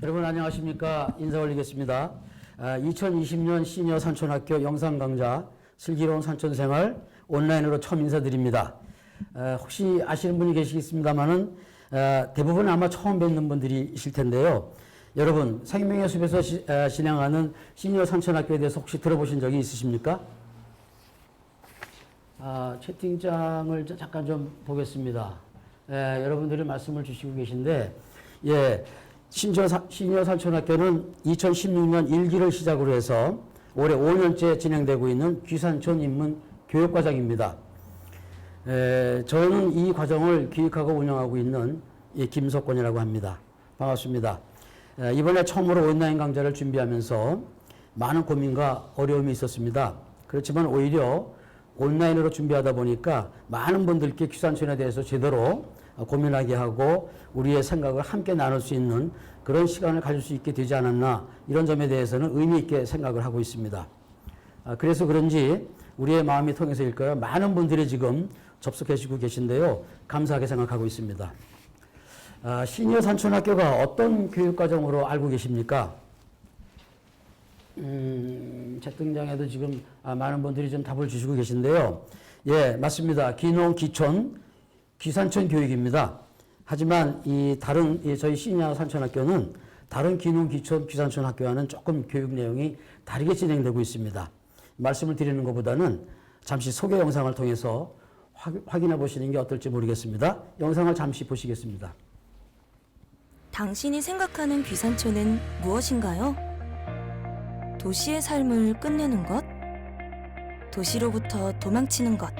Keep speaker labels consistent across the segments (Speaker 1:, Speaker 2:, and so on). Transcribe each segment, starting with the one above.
Speaker 1: 여러분 안녕하십니까. 인사 올리겠습니다. 2020년 시니어 산촌학교 영상 강좌 슬기로운 산촌생활 온라인으로 처음 인사드립니다. 혹시 아시는 분이 계시겠습니다만은 대부분 아마 처음 뵙는 분들이실 텐데요. 여러분 생명의 숲에서 진행하는 시니어 산촌학교에 대해서 혹시 들어보신 적이 있으십니까? 채팅창을 잠깐 좀 보겠습니다. 여러분들이 말씀을 주시고 계신데, 시니어 산촌학교는 2016년 1기를 시작으로 해서 올해 5년째 진행되고 있는 귀산촌 인문 교육과정입니다. 저는 이 과정을 기획하고 운영하고 있는 김석권이라고 합니다. 반갑습니다. 이번에 처음으로 온라인 강좌를 준비하면서 많은 고민과 어려움이 있었습니다. 그렇지만 오히려 온라인으로 준비하다 보니까 많은 분들께 귀산촌에 대해서 제대로 고민하게 하고 우리의 생각을 함께 나눌 수 있는 그런 시간을 가질 수 있게 되지 않았나, 이런 점에 대해서는 의미 있게 생각을 하고 있습니다. 그래서 그런지 우리의 마음이 통해서일까요? 많은 분들이 지금 접속해 주고 계신데요. 감사하게 생각하고 있습니다. 시니어 산촌학교가 어떤 교육과정으로 알고 계십니까? 채팅장에도 지금 많은 분들이 좀 답을 주시고 계신데요. 예, 맞습니다. 귀농, 귀촌, 귀산촌 교육입니다. 하지만 저희 시니어 산촌학교는 다른 귀농, 귀촌, 귀산촌 학교와는 조금 교육 내용이 다르게 진행되고 있습니다. 말씀을 드리는 것보다는 잠시 소개 영상을 통해서 확인해 보시는 게 어떨지 모르겠습니다. 영상을 잠시 보시겠습니다.
Speaker 2: 당신이 생각하는 귀산촌은 무엇인가요? 도시의 삶을 끝내는 것? 도시로부터 도망치는 것?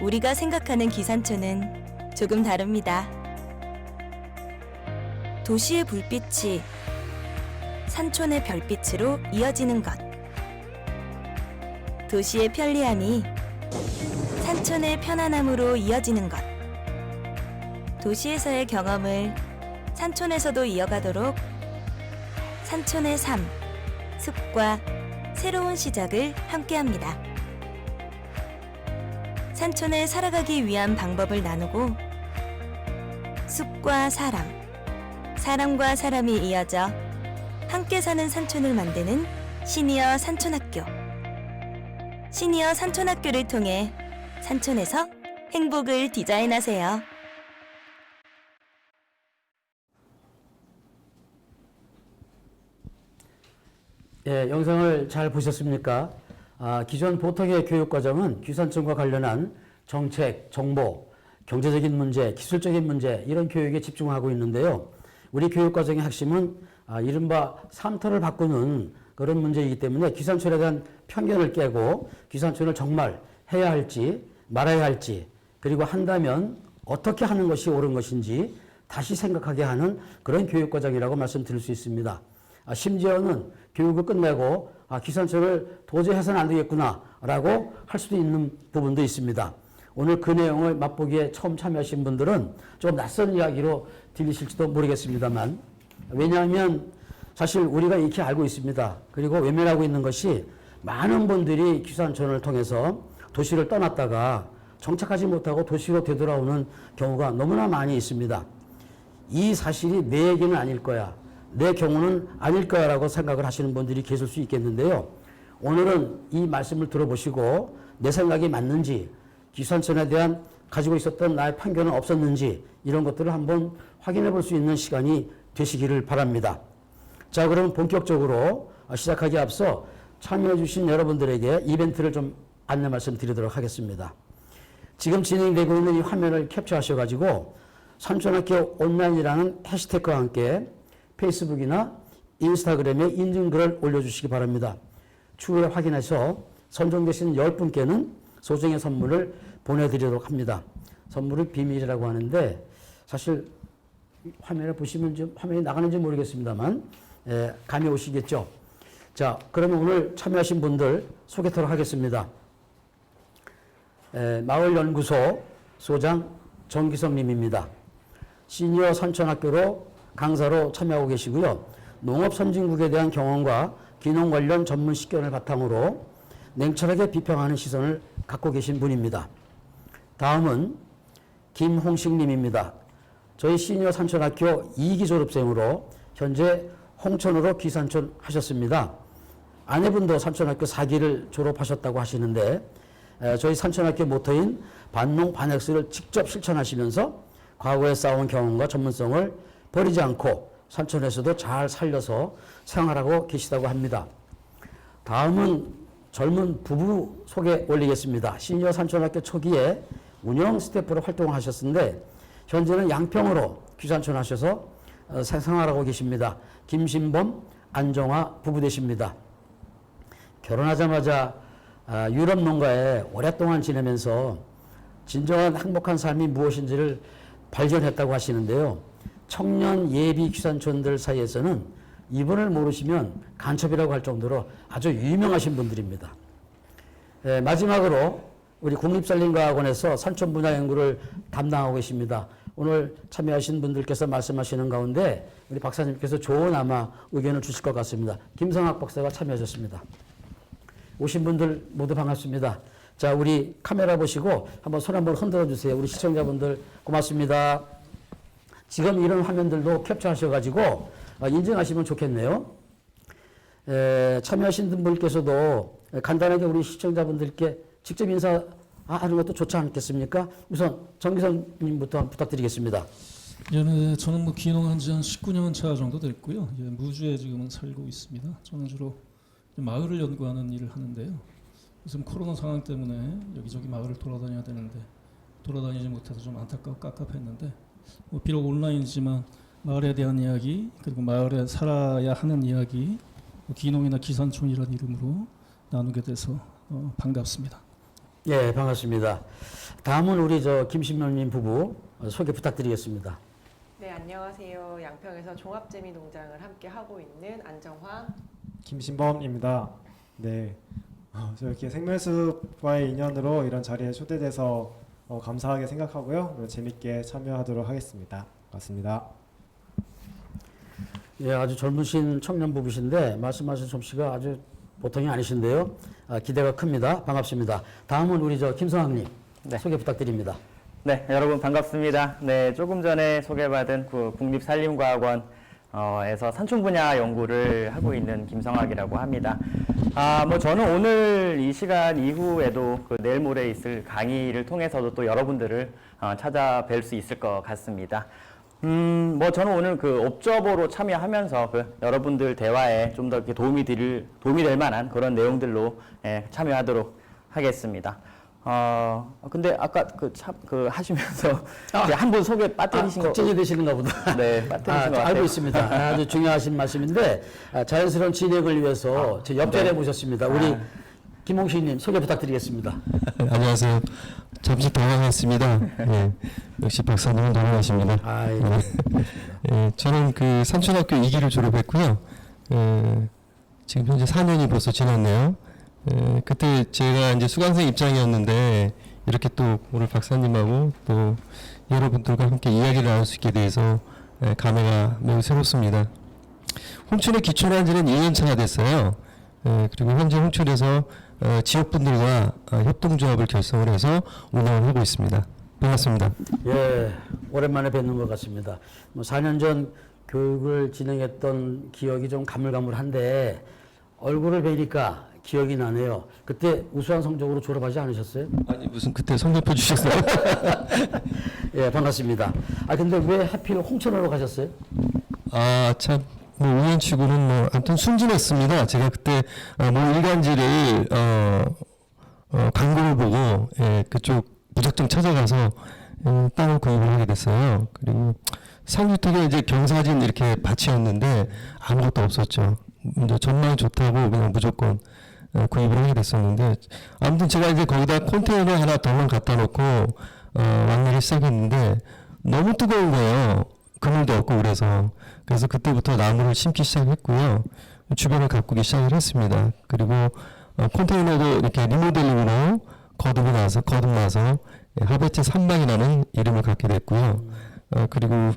Speaker 2: 우리가 생각하는 귀산촌은 조금 다릅니다. 도시의 불빛이 산촌의 별빛으로 이어지는 것. 도시의 편리함이 산촌의 편안함으로 이어지는 것. 도시에서의 경험을 산촌에서도 이어가도록 산촌의 삶, 숲과 새로운 시작을 함께합니다. 산촌에 살아가기 위한 방법을 나누고 숲과 사람, 사람과 사람이 이어져 함께 사는 산촌을 만드는 시니어 산촌학교. 시니어 산촌학교를 통해 산촌에서 행복을 디자인하세요.
Speaker 1: 예, 영상을 잘 보셨습니까? 기존 보통의 교육과정은 귀산촌과 관련한 정책, 정보, 경제적인 문제, 기술적인 문제, 이런 교육에 집중하고 있는데요. 우리 교육과정의 핵심은 이른바 삶터를 바꾸는 그런 문제이기 때문에 귀산촌에 대한 편견을 깨고 귀산촌을 정말 해야 할지 말아야 할지, 그리고 한다면 어떻게 하는 것이 옳은 것인지 다시 생각하게 하는 그런 교육과정이라고 말씀드릴 수 있습니다. 심지어는 교육을 끝내고 귀산촌을 도저히 해서는 안 되겠구나 라고 할 수도 있는 부분도 있습니다. 오늘 그 내용을 맛보기에 처음 참여하신 분들은 좀 낯선 이야기로 들리실지도 모르겠습니다만, 왜냐하면 사실 우리가 익히 알고 있습니다. 그리고 외면하고 있는 것이 많은 분들이 귀산촌을 통해서 도시를 떠났다가 정착하지 못하고 도시로 되돌아오는 경우가 너무나 많이 있습니다. 이 사실이 내 얘기는 아닐 거야, 내 경우는 아닐 거야 라고 생각을 하시는 분들이 계실 수 있겠는데요. 오늘은 이 말씀을 들어보시고 내 생각이 맞는지, 귀산촌에 대한 가지고 있었던 나의 편견은 없었는지, 이런 것들을 한번 확인해 볼 수 있는 시간이 되시기를 바랍니다. 자, 그럼 본격적으로 시작하기에 앞서 참여해 주신 여러분들에게 이벤트를 좀 안내 말씀드리도록 하겠습니다. 지금 진행되고 있는 이 화면을 캡처하셔가지고 산촌학교 온라인이라는 해시태그와 함께 페이스북이나 인스타그램에 인증글을 올려주시기 바랍니다. 추후에 확인해서 선정되신 10분께는 소정의 선물을 보내드리도록 합니다. 선물을 비밀이라고 하는데 사실 화면을 보시면 좀 화면이 나가는지 모르겠습니다만 감이 오시겠죠. 자, 그러면 오늘 참여하신 분들 소개토록 하겠습니다. 마을연구소 소장 정기성님입니다. 시니어 산촌학교로 강사로 참여하고 계시고요. 농업선진국에 대한 경험과 귀농 관련 전문 식견을 바탕으로 냉철하게 비평하는 시선을 갖고 계신 분입니다. 다음은 김홍식님입니다. 저희 시니어 산촌학교 2기 졸업생으로 현재 홍천으로 귀산촌 하셨습니다. 아내분도 산촌학교 4기를 졸업하셨다고 하시는데 저희 산촌학교 모토인 반농 반액수를 직접 실천하시면서 과거에 쌓아온 경험과 전문성을 버리지 않고 산촌에서도 잘 살려서 생활하고 계시다고 합니다. 다음은 젊은 부부 소개 올리겠습니다. 시니어 산촌학교 초기에 운영 스태프로 활동하셨는데 현재는 양평으로 귀산촌 하셔서 생활하고 계십니다. 김신범, 안정화 부부 되십니다. 결혼하자마자 유럽 농가에 오랫동안 지내면서 진정한 행복한 삶이 무엇인지를 발견했다고 하시는데요. 청년 예비 귀산촌들 사이에서는 이분을 모르시면 간첩이라고 할 정도로 아주 유명하신 분들입니다. 마지막으로 우리 국립산림과학원에서 산촌 분야 연구를 담당하고 계십니다. 오늘 참여하신 분들께서 말씀하시는 가운데 우리 박사님께서 좋은 아마 의견을 주실 것 같습니다. 김성학 박사가 참여하셨습니다. 오신 분들 모두 반갑습니다. 자, 우리 카메라 보시고 한번 손 한번 흔들어 주세요. 우리 시청자분들 고맙습니다. 지금 이런 화면들도 캡처하셔가지고 인증하시면 좋겠네요. 참여하신 분들께서도 간단하게 우리 시청자분들께 직접 인사하는 것도 좋지 않겠습니까? 우선 정기선님부터 한번 부탁드리겠습니다.
Speaker 3: 예, 저는 뭐 귀농한 지 한 19년 차 정도 됐고요. 예, 무주에 지금은 살고 있습니다. 저는 주로 마을을 연구하는 일을 하는데요. 요즘 코로나 상황 때문에 여기저기 마을을 돌아다녀야 되는데 돌아다니지 못해서 좀 안타깝고 깝깝했는데 뭐 비록 온라인이지만 마을에 대한 이야기 그리고 마을에 살아야 하는 이야기 귀농이나 귀산촌이라는 이름으로 나누게 돼서 반갑습니다.
Speaker 1: 예, 반갑습니다. 다음은 우리 김신명님 부부 소개 부탁드리겠습니다.
Speaker 4: 네, 안녕하세요. 양평에서 종합재미농장을 함께 하고 있는 안정화,
Speaker 5: 김신범입니다. 네, 저 이렇게 생명숲과의 인연으로 이런 자리에 초대돼서 감사하게 생각하고요. 재밌게 참여하도록 하겠습니다. 반갑습니다.
Speaker 1: 예, 아주 젊으신 청년 부부신데 말씀하신 솜씨가 아주 보통이 아니신데요. 기대가 큽니다. 반갑습니다. 다음은 우리 김성학님
Speaker 6: 네.
Speaker 1: 소개 부탁드립니다.
Speaker 6: 네, 여러분 반갑습니다. 네, 조금 전에 소개받은 국립산림과학원에서 산촌 분야 연구를 하고 있는 김성학이라고 합니다. 뭐 저는 오늘 이 시간 이후에도 내일 모레 있을 강의를 통해서도 또 여러분들을 찾아뵐 수 있을 것 같습니다. 뭐 저는 오늘 옵저버로 참여하면서 여러분들 대화에 좀 더 이렇게 도움이 될 만한 그런 내용들로 참여하도록 하겠습니다. 근데 아까 하시면서 한 분 소개 빠뜨리신 거.
Speaker 1: 걱정이 되시는가 보다.
Speaker 6: 네, 빠뜨리신 것 같아요.
Speaker 1: 알고 있습니다. 아주 중요하신 말씀인데 자연스러운 진행을 위해서 제 옆자리에 모셨습니다. 우리 김홍식님 소개 부탁드리겠습니다.
Speaker 7: 안녕하세요. 잠시 당황했습니다. 예, 역시 박사님은 당황하십니다. 예, 저는 산촌학교 2기를 졸업했고요. 지금 현재 4년이 벌써 지났네요. 그때 제가 이제 수강생 입장이었는데 이렇게 또 오늘 박사님하고 또 여러분들과 함께 이야기를 나눌 수 있게 돼서 감회가 매우 새롭습니다. 홍천에 기촌한 지는 2년 차가 됐어요. 그리고 현재 홍천에서 지역분들과 협동조합을 결성을 해서 운영을 하고 있습니다. 반갑습니다.
Speaker 1: 예, 오랜만에 뵙는 것 같습니다. 4년 전 교육을 진행했던 기억이 좀 가물가물한데 얼굴을 뵈니까 기억이 나네요. 그때 우수한 성적으로 졸업하지 않으셨어요?
Speaker 7: 아니 무슨 그때 성적표 주셨어요?
Speaker 1: 예, 반갑습니다. 근데 왜 하필 홍천으로 가셨어요?
Speaker 7: 참. 뭐 우연치고는 아무튼 순진했습니다. 제가 그때 일간지를 광고를 보고 그쪽 무작정 찾아가서 땅을 구입을 하게 됐어요. 그리고 상주택에 이제 경사진 이렇게 밭이었는데 아무것도 없었죠. 이제 전망이 좋다고 그냥 무조건 구입을 하게 됐었는데 아무튼 제가 이제 거기다 컨테이너 하나 덜렁 갖다 놓고 왕래를 시작했는데 너무 뜨거운 거예요. 그물도 없고 그래서 그때부터 나무를 심기 시작했고요. 주변을 가꾸기 시작을 했습니다. 그리고 컨테이너도 이렇게 리모델링으로 거듭나서 하베트 3방이라는 이름을 갖게 됐고요. 그리고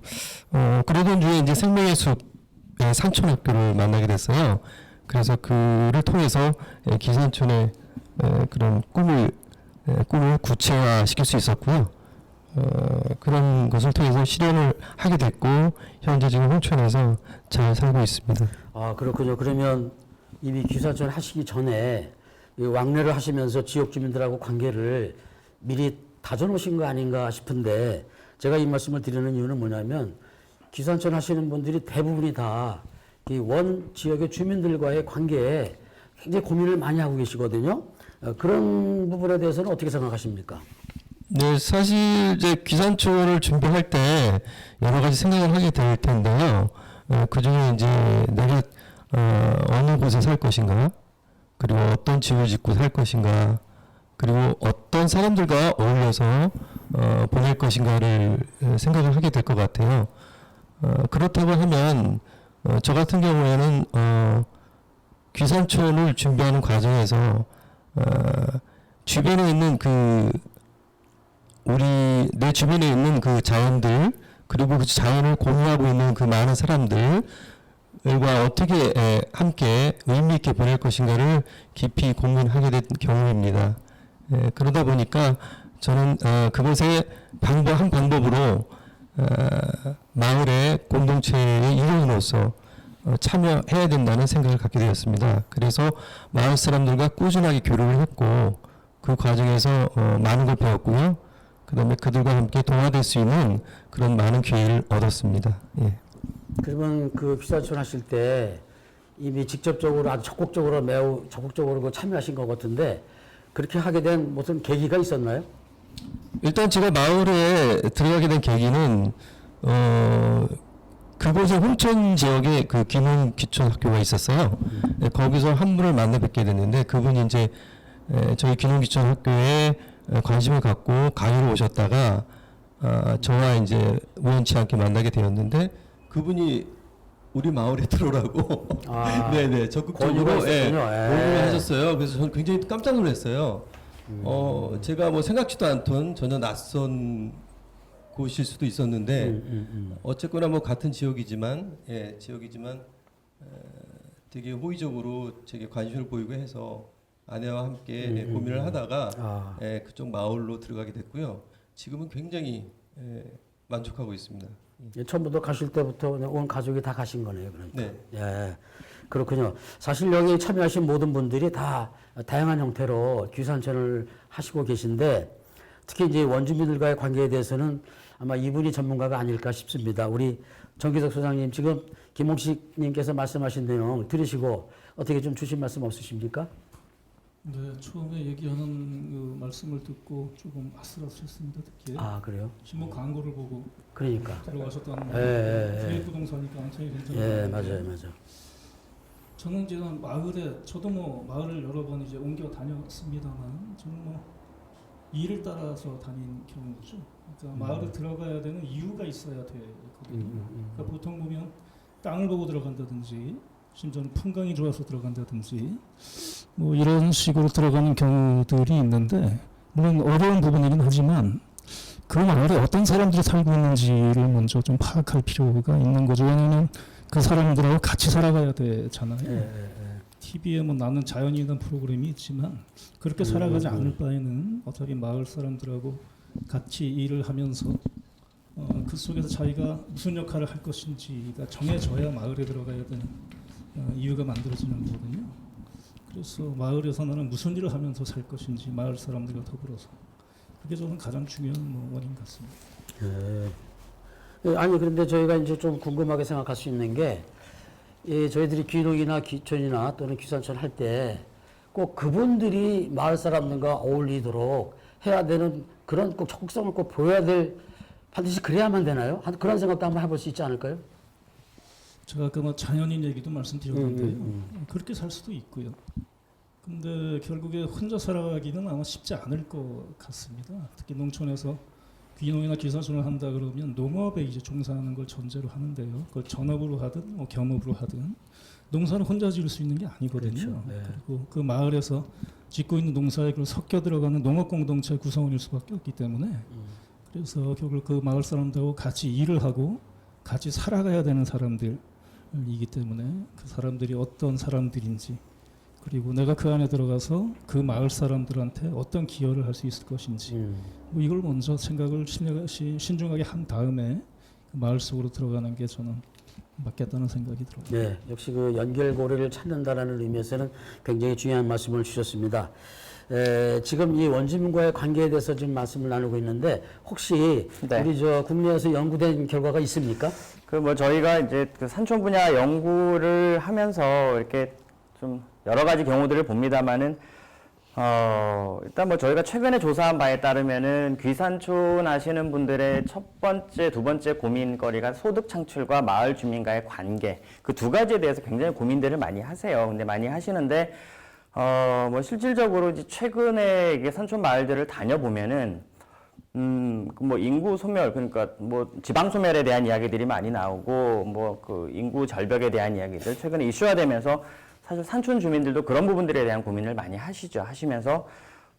Speaker 7: 그러던 중에 이제 생명의 숲의 산촌학교를 만나게 됐어요. 그래서 그를 통해서 기산촌의 그런 꿈을 구체화시킬 수 있었고요. 그런 것을 통해서 실현을 하게 됐고 현재 지금 홍천에서 잘 살고 있습니다.
Speaker 1: 아, 그렇군요. 그러면 이미 귀산촌 하시기 전에 이 왕래를 하시면서 지역 주민들하고 관계를 미리 다져놓으신 거 아닌가 싶은데 제가 이 말씀을 드리는 이유는 뭐냐면 귀산촌 하시는 분들이 대부분이 다 이 원 지역의 주민들과의 관계에 굉장히 고민을 많이 하고 계시거든요. 그런 부분에 대해서는 어떻게 생각하십니까?
Speaker 7: 네, 사실 이제 귀산촌을 준비할 때 여러 가지 생각을 하게 될 텐데요. 그 중에 이제 내가 어느 곳에 살 것인가, 그리고 어떤 집을 짓고 살 것인가, 그리고 어떤 사람들과 어울려서 보낼 것인가를 생각을 하게 될 것 같아요. 그렇다고 하면 저 같은 경우에는 귀산촌을 준비하는 과정에서 주변에 있는 내 주변에 있는 그 자연들, 그리고 그 자연을 공유하고 있는 그 많은 사람들과 어떻게 함께 의미 있게 보낼 것인가를 깊이 고민하게 된 경우입니다. 그러다 보니까 저는 그것의 한 방법으로 마을의 공동체의 일원으로서 참여해야 된다는 생각을 갖게 되었습니다. 그래서 마을 사람들과 꾸준하게 교류를 했고 그 과정에서 많은 걸 배웠고요. 그 다음에 그들과 함께 동화될 수 있는 그런 많은 기회를 얻었습니다. 예.
Speaker 1: 그러면 그 귀산촌 하실 때 이미 직접적으로 아주 적극적으로 매우 적극적으로 그 참여하신 것 같은데 그렇게 하게 된 무슨 계기가 있었나요?
Speaker 7: 일단 제가 마을에 들어가게 된 계기는 그곳에 홍천 지역에 그 귀농 귀촌 학교가 있었어요. 거기서 한 분을 만나 뵙게 됐는데 그분이 이제 저희 귀농 귀촌 학교에 관심을 갖고 강의로 오셨다가 저와 이제 우연치 않게 만나게 되었는데 그분이 우리 마을에 들어오라고 네네 적극적으로 공유를 하셨어요. 그래서 저는 굉장히 깜짝 놀랐어요. 제가 뭐 생각지도 않던 전혀 낯선 곳일 수도 있었는데 어쨌거나 뭐 같은 지역이지만 되게 호의적으로 제게 관심을 보이고 해서 아내와 함께 고민을 하다가 그쪽 마을로 들어가게 됐고요. 지금은 굉장히 만족하고 있습니다.
Speaker 1: 처음부터 가실 때부터 온 가족이 다 가신 거네요, 그러니까.
Speaker 7: 네.
Speaker 1: 예, 그렇군요. 사실 여기 참여하신 모든 분들이 다 다양한 형태로 귀산촌을 하시고 계신데 특히 이제 원주민들과의 관계에 대해서는 아마 이분이 전문가가 아닐까 싶습니다. 우리 정기석 소장님 지금 김홍식님께서 말씀하신 내용 들으시고 어떻게 좀 주신 말씀 없으십니까?
Speaker 3: 네, 처음에 얘기하는 그 말씀을 듣고 조금 아슬아슬했습니다. 듣기에.
Speaker 1: 아, 그래요?
Speaker 3: 신문 광고를 보고
Speaker 1: 그러니까.
Speaker 3: 들어가셨다는
Speaker 1: 예.
Speaker 3: 주택 부동산이니까 굉장히 괜찮은
Speaker 1: 예,
Speaker 3: 것 같아요.
Speaker 1: 맞아요.
Speaker 3: 저는 제가 저도 뭐 마을을 여러 번 이제 옮겨 다녔습니다만 저는 뭐 일을 따라서 다닌 경우죠. 그러니까 마을에 들어가야 되는 이유가 있어야 되거든요. 그러니까 보통 보면 땅을 보고 들어간다든지 심지어는 풍광이 좋아서 들어간다든지 뭐 이런 식으로 들어가는 경우들이 있는데 물론 어려운 부분이긴 하지만 그 마을에 어떤 사람들이 살고 있는지를 먼저 좀 파악할 필요가 있는 거죠. 왜냐하면 그 사람들하고 같이 살아가야 되잖아요. TV에 뭐 나는 자연이라는 프로그램이 있지만 그렇게 살아가지 않을 바에는 어차피 마을 사람들하고 같이 일을 하면서 그 속에서 자기가 무슨 역할을 할 것인지가 정해져야 마을에 들어가야 되는 이유가 만들어지는 거거든요. 그래서 마을에서 나는 무슨 일을 하면서 살 것인지 마을 사람들과 더불어서 그게 저는 가장 중요한 원인 같습니다.
Speaker 1: 아니 그런데 저희가 이제 좀 궁금하게 생각할 수 있는 게 저희들이 귀농이나 귀촌이나 또는 귀산촌 할 때 꼭 그분들이 마을 사람들과 어울리도록 해야 되는 그런 꼭 적극성을 꼭 보여야 될 반드시 그래야만 되나요? 그런 생각도 한번 해볼 수 있지 않을까요?
Speaker 3: 제가 아까 뭐 자연인 얘기도 말씀드렸는데요. 그렇게 살 수도 있고요. 근데 결국에 혼자 살아가기는 아마 쉽지 않을 것 같습니다. 특히 농촌에서 귀농이나 귀산촌을 한다 그러면 농업에 이제 종사하는 걸 전제로 하는데요. 그걸 전업으로 하든 겸업으로 하든 농사는 혼자 지을 수 있는 게 아니거든요.
Speaker 1: 그렇죠. 네.
Speaker 3: 그리고 그 마을에서 짓고 있는 농사에 섞여 들어가는 농업 공동체 구성원일 수밖에 없기 때문에 그래서 결국 그 마을 사람들하고 같이 일을 하고 같이 살아가야 되는 사람들이기 때문에 그 사람들이 어떤 사람들인지 그리고 내가 그 안에 들어가서 그 마을 사람들한테 어떤 기여를 할 수 있을 것인지 뭐 이걸 먼저 생각을 신중하게 한 다음에 그 마을 속으로 들어가는 게 저는 맞겠다는 생각이 들어요.
Speaker 1: 네, 역시 그 연결고리를 찾는다라는 의미에서는 굉장히 중요한 말씀을 주셨습니다. 지금 이 원주민과의 관계에 대해서 지금 말씀을 나누고 있는데 혹시
Speaker 6: 네.
Speaker 1: 우리 저 국내에서 연구된 결과가 있습니까?
Speaker 6: 그 뭐 저희가 이제 그 산촌 분야 연구를 하면서 이렇게 좀 여러 가지 경우들을 봅니다만은 일단 뭐 저희가 최근에 조사한 바에 따르면은 귀산촌 하시는 분들의 첫 번째, 두 번째 고민거리가 소득 창출과 마을 주민과의 관계 그 두 가지에 대해서 굉장히 고민들을 많이 하세요. 근데 많이 하시는데 뭐 실질적으로 이제 최근에 이게 산촌 마을들을 다녀보면은 뭐 인구 소멸 그러니까 뭐 지방 소멸에 대한 이야기들이 많이 나오고 뭐 그 인구 절벽에 대한 이야기들 최근에 이슈화되면서 사실 산촌 주민들도 그런 부분들에 대한 고민을 많이 하시면서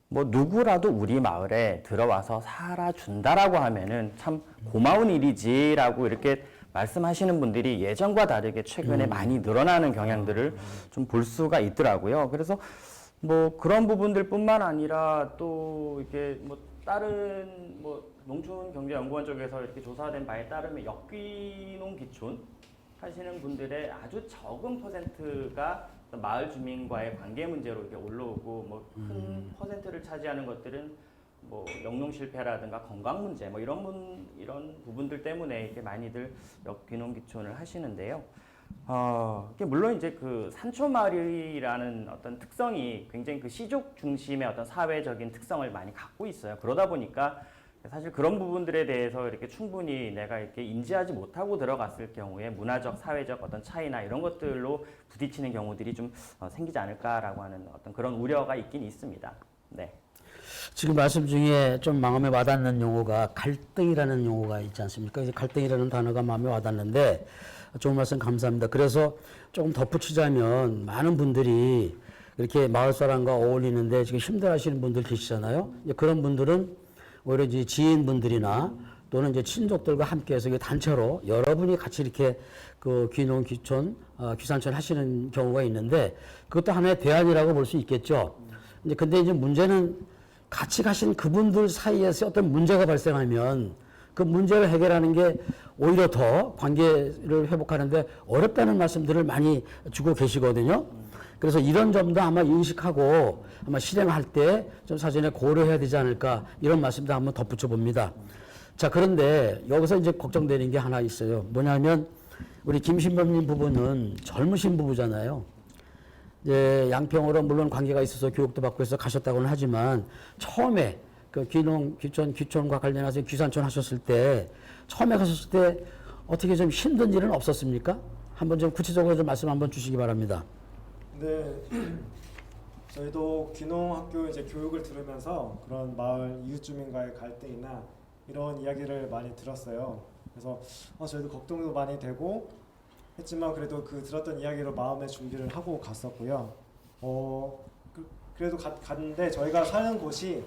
Speaker 6: 뭐 누구라도 우리 마을에 들어와서 살아준다라고 하면은 참 고마운 일이지라고 이렇게 말씀하시는 분들이 예전과 다르게 최근에 많이 늘어나는 경향들을 좀 볼 수가 있더라고요. 그래서 뭐 그런 부분들뿐만 아니라 또 이게 뭐 다른 뭐 농촌경제연구원 쪽에서 이렇게 조사된 바에 따르면 역귀농 기촌 하시는 분들의 아주 적은 퍼센트가 마을 주민과의 관계 문제로 이렇게 올라오고 뭐 큰 퍼센트를 차지하는 것들은 뭐 영농 실패라든가 건강 문제 뭐 이런 부분들 때문에 이렇게 많이들 역귀농 기촌을 하시는데요. 이게 물론 이제 그 산촌 마을이라는 어떤 특성이 굉장히 그 시족 중심의 어떤 사회적인 특성을 많이 갖고 있어요. 그러다 보니까 사실 그런 부분들에 대해서 이렇게 충분히 내가 이렇게 인지하지 못하고 들어갔을 경우에 문화적, 사회적 어떤 차이나 이런 것들로 부딪히는 경우들이 좀 생기지 않을까라고 하는 어떤 그런 우려가 있긴 있습니다. 네.
Speaker 1: 지금 말씀 중에 좀 마음에 와닿는 용어가 갈등이라는 용어가 있지 않습니까? 이제 갈등이라는 단어가 마음에 와닿는데 좋은 말씀 감사합니다. 그래서 조금 덧붙이자면 많은 분들이 이렇게 마을 사람과 어울리는데 지금 힘들어하시는 분들 계시잖아요. 이제 그런 분들은 오히려 이제 지인분들이나 또는 이제 친족들과 함께해서 단체로 여러분이 같이 이렇게 그 귀농, 귀촌, 귀산촌 하시는 경우가 있는데 그것도 하나의 대안이라고 볼 수 있겠죠. 이제 근데 이제 문제는 같이 가신 그분들 사이에서 어떤 문제가 발생하면 그 문제를 해결하는 게 오히려 더 관계를 회복하는데 어렵다는 말씀들을 많이 주고 계시거든요. 그래서 이런 점도 아마 인식하고 아마 실행할 때 좀 사전에 고려해야 되지 않을까 이런 말씀도 한번 덧붙여 봅니다. 자, 그런데 여기서 이제 걱정되는 게 하나 있어요. 뭐냐면 우리 김신범님 부부는 젊으신 부부잖아요. 이제 양평으로 물론 관계가 있어서 교육도 받고 해서 가셨다고는 하지만 처음에 그 귀농, 귀촌과 관련해서 귀산촌 하셨을 때 처음에 가셨을 때 어떻게 좀 힘든 일은 없었습니까? 한번 좀 구체적으로 좀 말씀 한번 주시기 바랍니다.
Speaker 5: 네, 저희도 귀농학교 이제 교육을 들으면서 그런 마을 이웃 주민과의 갈등이나 이런 이야기를 많이 들었어요. 그래서 저희도 걱정도 많이 되고 했지만 그래도 그 들었던 이야기로 마음의 준비를 하고 갔었고요. 그래도 갔는데 저희가 사는 곳이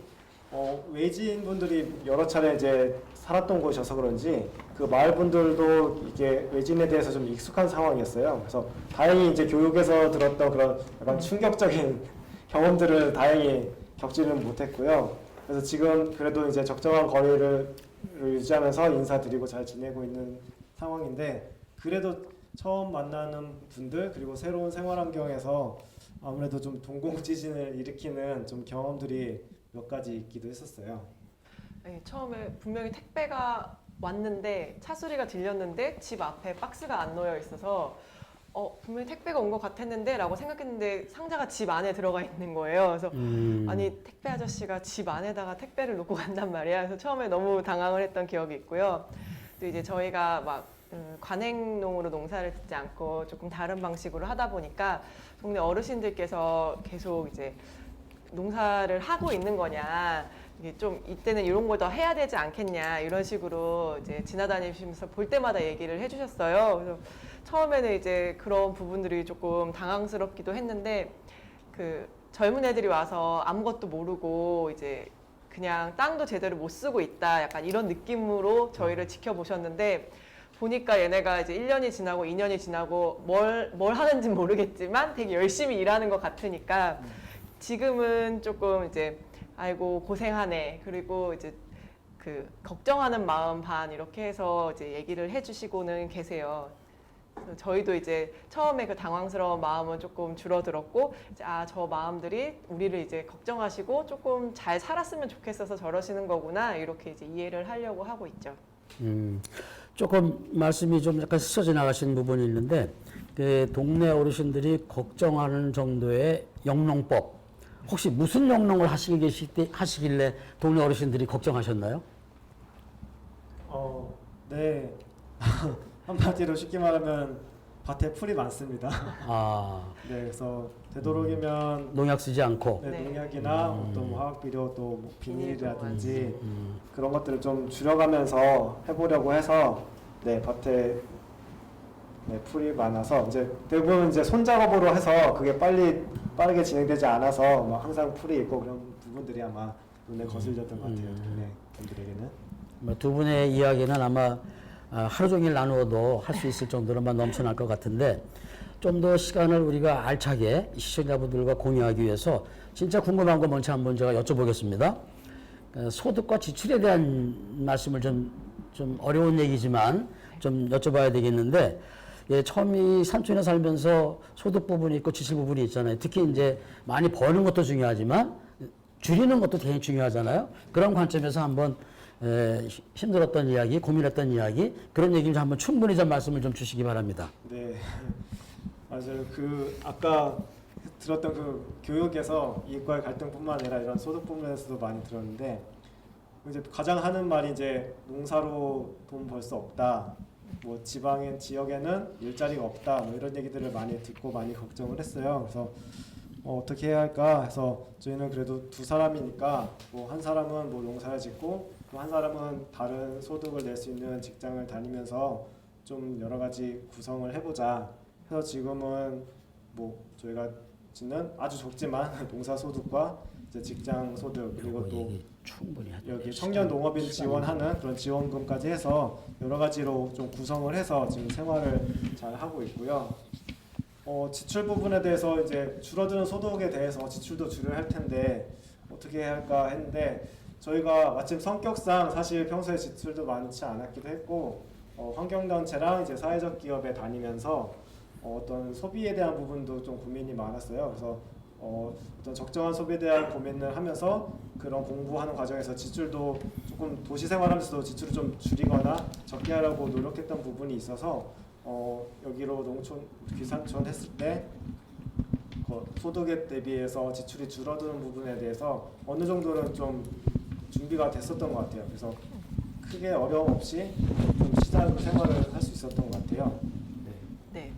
Speaker 5: 외지인 분들이 여러 차례 이제 살았던 곳이어서 그런지 그 마을 분들도 이게 외지인에 대해서 좀 익숙한 상황이었어요. 그래서 다행히 이제 교육에서 들었던 그런 약간 충격적인 경험들을 다행히 겪지는 못했고요. 그래서 지금 그래도 이제 적정한 거리를 유지하면서 인사드리고 잘 지내고 있는 상황인데 그래도 처음 만나는 분들 그리고 새로운 생활 환경에서 아무래도 좀 동공지진을 일으키는 좀 경험들이 몇 가지 있기도 했었어요.
Speaker 4: 네, 처음에 분명히 택배가 왔는데 차 소리가 들렸는데 집 앞에 박스가 안 놓여 있어서 분명히 택배가 온 것 같았는데 라고 생각했는데 상자가 집 안에 들어가 있는 거예요. 그래서 아니 택배 아저씨가 집 안에다가 택배를 놓고 간단 말이야. 그래서 처음에 너무 당황을 했던 기억이 있고요. 또 이제 저희가 막 관행농으로 농사를 짓지 않고 조금 다른 방식으로 하다 보니까 동네 어르신들께서 계속 이제 농사를 하고 있는 거냐, 이게 좀 이때는 이런 걸 더 해야 되지 않겠냐 이런 식으로 이제 지나다니시면서 볼 때마다 얘기를 해주셨어요. 그래서 처음에는 이제 그런 부분들이 조금 당황스럽기도 했는데 그 젊은 애들이 와서 아무것도 모르고 이제 그냥 땅도 제대로 못 쓰고 있다 약간 이런 느낌으로 저희를 지켜보셨는데 보니까 얘네가 이제 1년이 지나고 2년이 지나고 뭘 하는지 모르겠지만 되게 열심히 일하는 것 같으니까 지금은 조금 이제 아이고 고생하네, 그리고 이제 그 걱정하는 마음 반 이렇게 해서 이제 얘기를 해주시고는 계세요. 그래서 저희도 이제 처음에 그 당황스러운 마음은 조금 줄어들었고, 이제 저 마음들이 우리를 이제 걱정하시고 조금 잘 살았으면 좋겠어서 저러시는 거구나, 이렇게 이제 이해를 하려고 하고 있죠.
Speaker 1: 조금 말씀이 좀 약간 스쳐 지나가신 부분이 있는데, 그 동네 어르신들이 걱정하는 정도의 영농법, 혹시 무슨 영농을 하시길래 동네 어르신들이 걱정하셨나요?
Speaker 5: 네. 한마디로 쉽게 말하면 밭에 풀이 많습니다. 네, 그래서 되도록이면
Speaker 1: 농약 쓰지 않고.
Speaker 5: 네,
Speaker 4: 네.
Speaker 5: 농약이나 어떤 뭐 화학 비료 또 뭐 비닐이라든지 그런 것들을 좀 줄여가면서 해보려고 해서 네, 밭에 네, 풀이 많아서 이제 대부분 이제 손작업으로 해서 그게 빠르게 진행되지 않아서 막 항상 풀이 있고 그런 부분들이 아마 눈에 거슬렸던 것 같아요. 동네 분들에게는.
Speaker 1: 두 분의 이야기는 아마 하루 종일 나누어도 할 수 있을 정도로만 넘쳐날 것 같은데, 좀 더 시간을 우리가 알차게 시청자분들과 공유하기 위해서 진짜 궁금한 거 먼저 한번 제가 여쭤보겠습니다. 소득과 지출에 대한 말씀을 좀 어려운 얘기지만 좀 여쭤봐야 되겠는데, 예, 처음 이 산촌에 살면서 소득 부분이 있고 지출 부분이 있잖아요. 특히 이제 많이 버는 것도 중요하지만 줄이는 것도 되게 중요하잖아요. 그런 관점에서 한번 힘들었던 이야기, 고민했던 이야기, 그런 얘기를 한번 충분히 좀 말씀을 좀 주시기 바랍니다.
Speaker 5: 네, 맞아요. 그 아까 들었던 그 교육에서 이익과의 갈등뿐만 아니라 이런 소득 부분에서도 많이 들었는데, 이제 가장 하는 말이 이제 농사로 돈 벌 수 없다, 뭐 지역에는 일자리가 없다, 뭐 이런 얘기들을 많이 듣고 많이 걱정을 했어요. 그래서 어떻게 해야 할까 해서 저희는 그래도 두 사람이니까 뭐 한 사람은 뭐 농사를 짓고 또 한 사람은 다른 소득을 낼 수 있는 직장을 다니면서 좀 여러 가지 구성을 해보자 해서 지금은 뭐 저희가 짓는 아주 적지만 농사 소득과 이제 직장 소득, 그리고 또
Speaker 1: 충분히
Speaker 5: 여기 청년 농업인 지원하는 그런 지원금까지 해서 여러 가지로 좀 구성을 해서 지금 생활을 잘 하고 있고요. 지출 부분에 대해서 이제 줄어드는 소득에 대해서 지출도 줄여야 할 텐데 어떻게 해야 할까 했는데, 저희가 마침 성격상 사실 평소에 지출도 많지 않았기도 했고 환경단체랑 이제 사회적 기업에 다니면서 어떤 소비에 대한 부분도 좀 고민이 많았어요. 그래서 어떤 적정한 소비에 대한 고민을 하면서 그런 공부하는 과정에서 지출도 조금 도시 생활하면서도 지출을 좀 줄이거나 적게 하려고 노력했던 부분이 있어서 여기로 농촌 귀산촌 했을 때 소득에 대비해서 지출이 줄어드는 부분에 대해서 어느 정도는 좀 준비가 됐었던 것 같아요. 그래서 크게 어려움 없이 좀 시작으로 생활을 할 수 있었던 것 같아요.
Speaker 4: 네,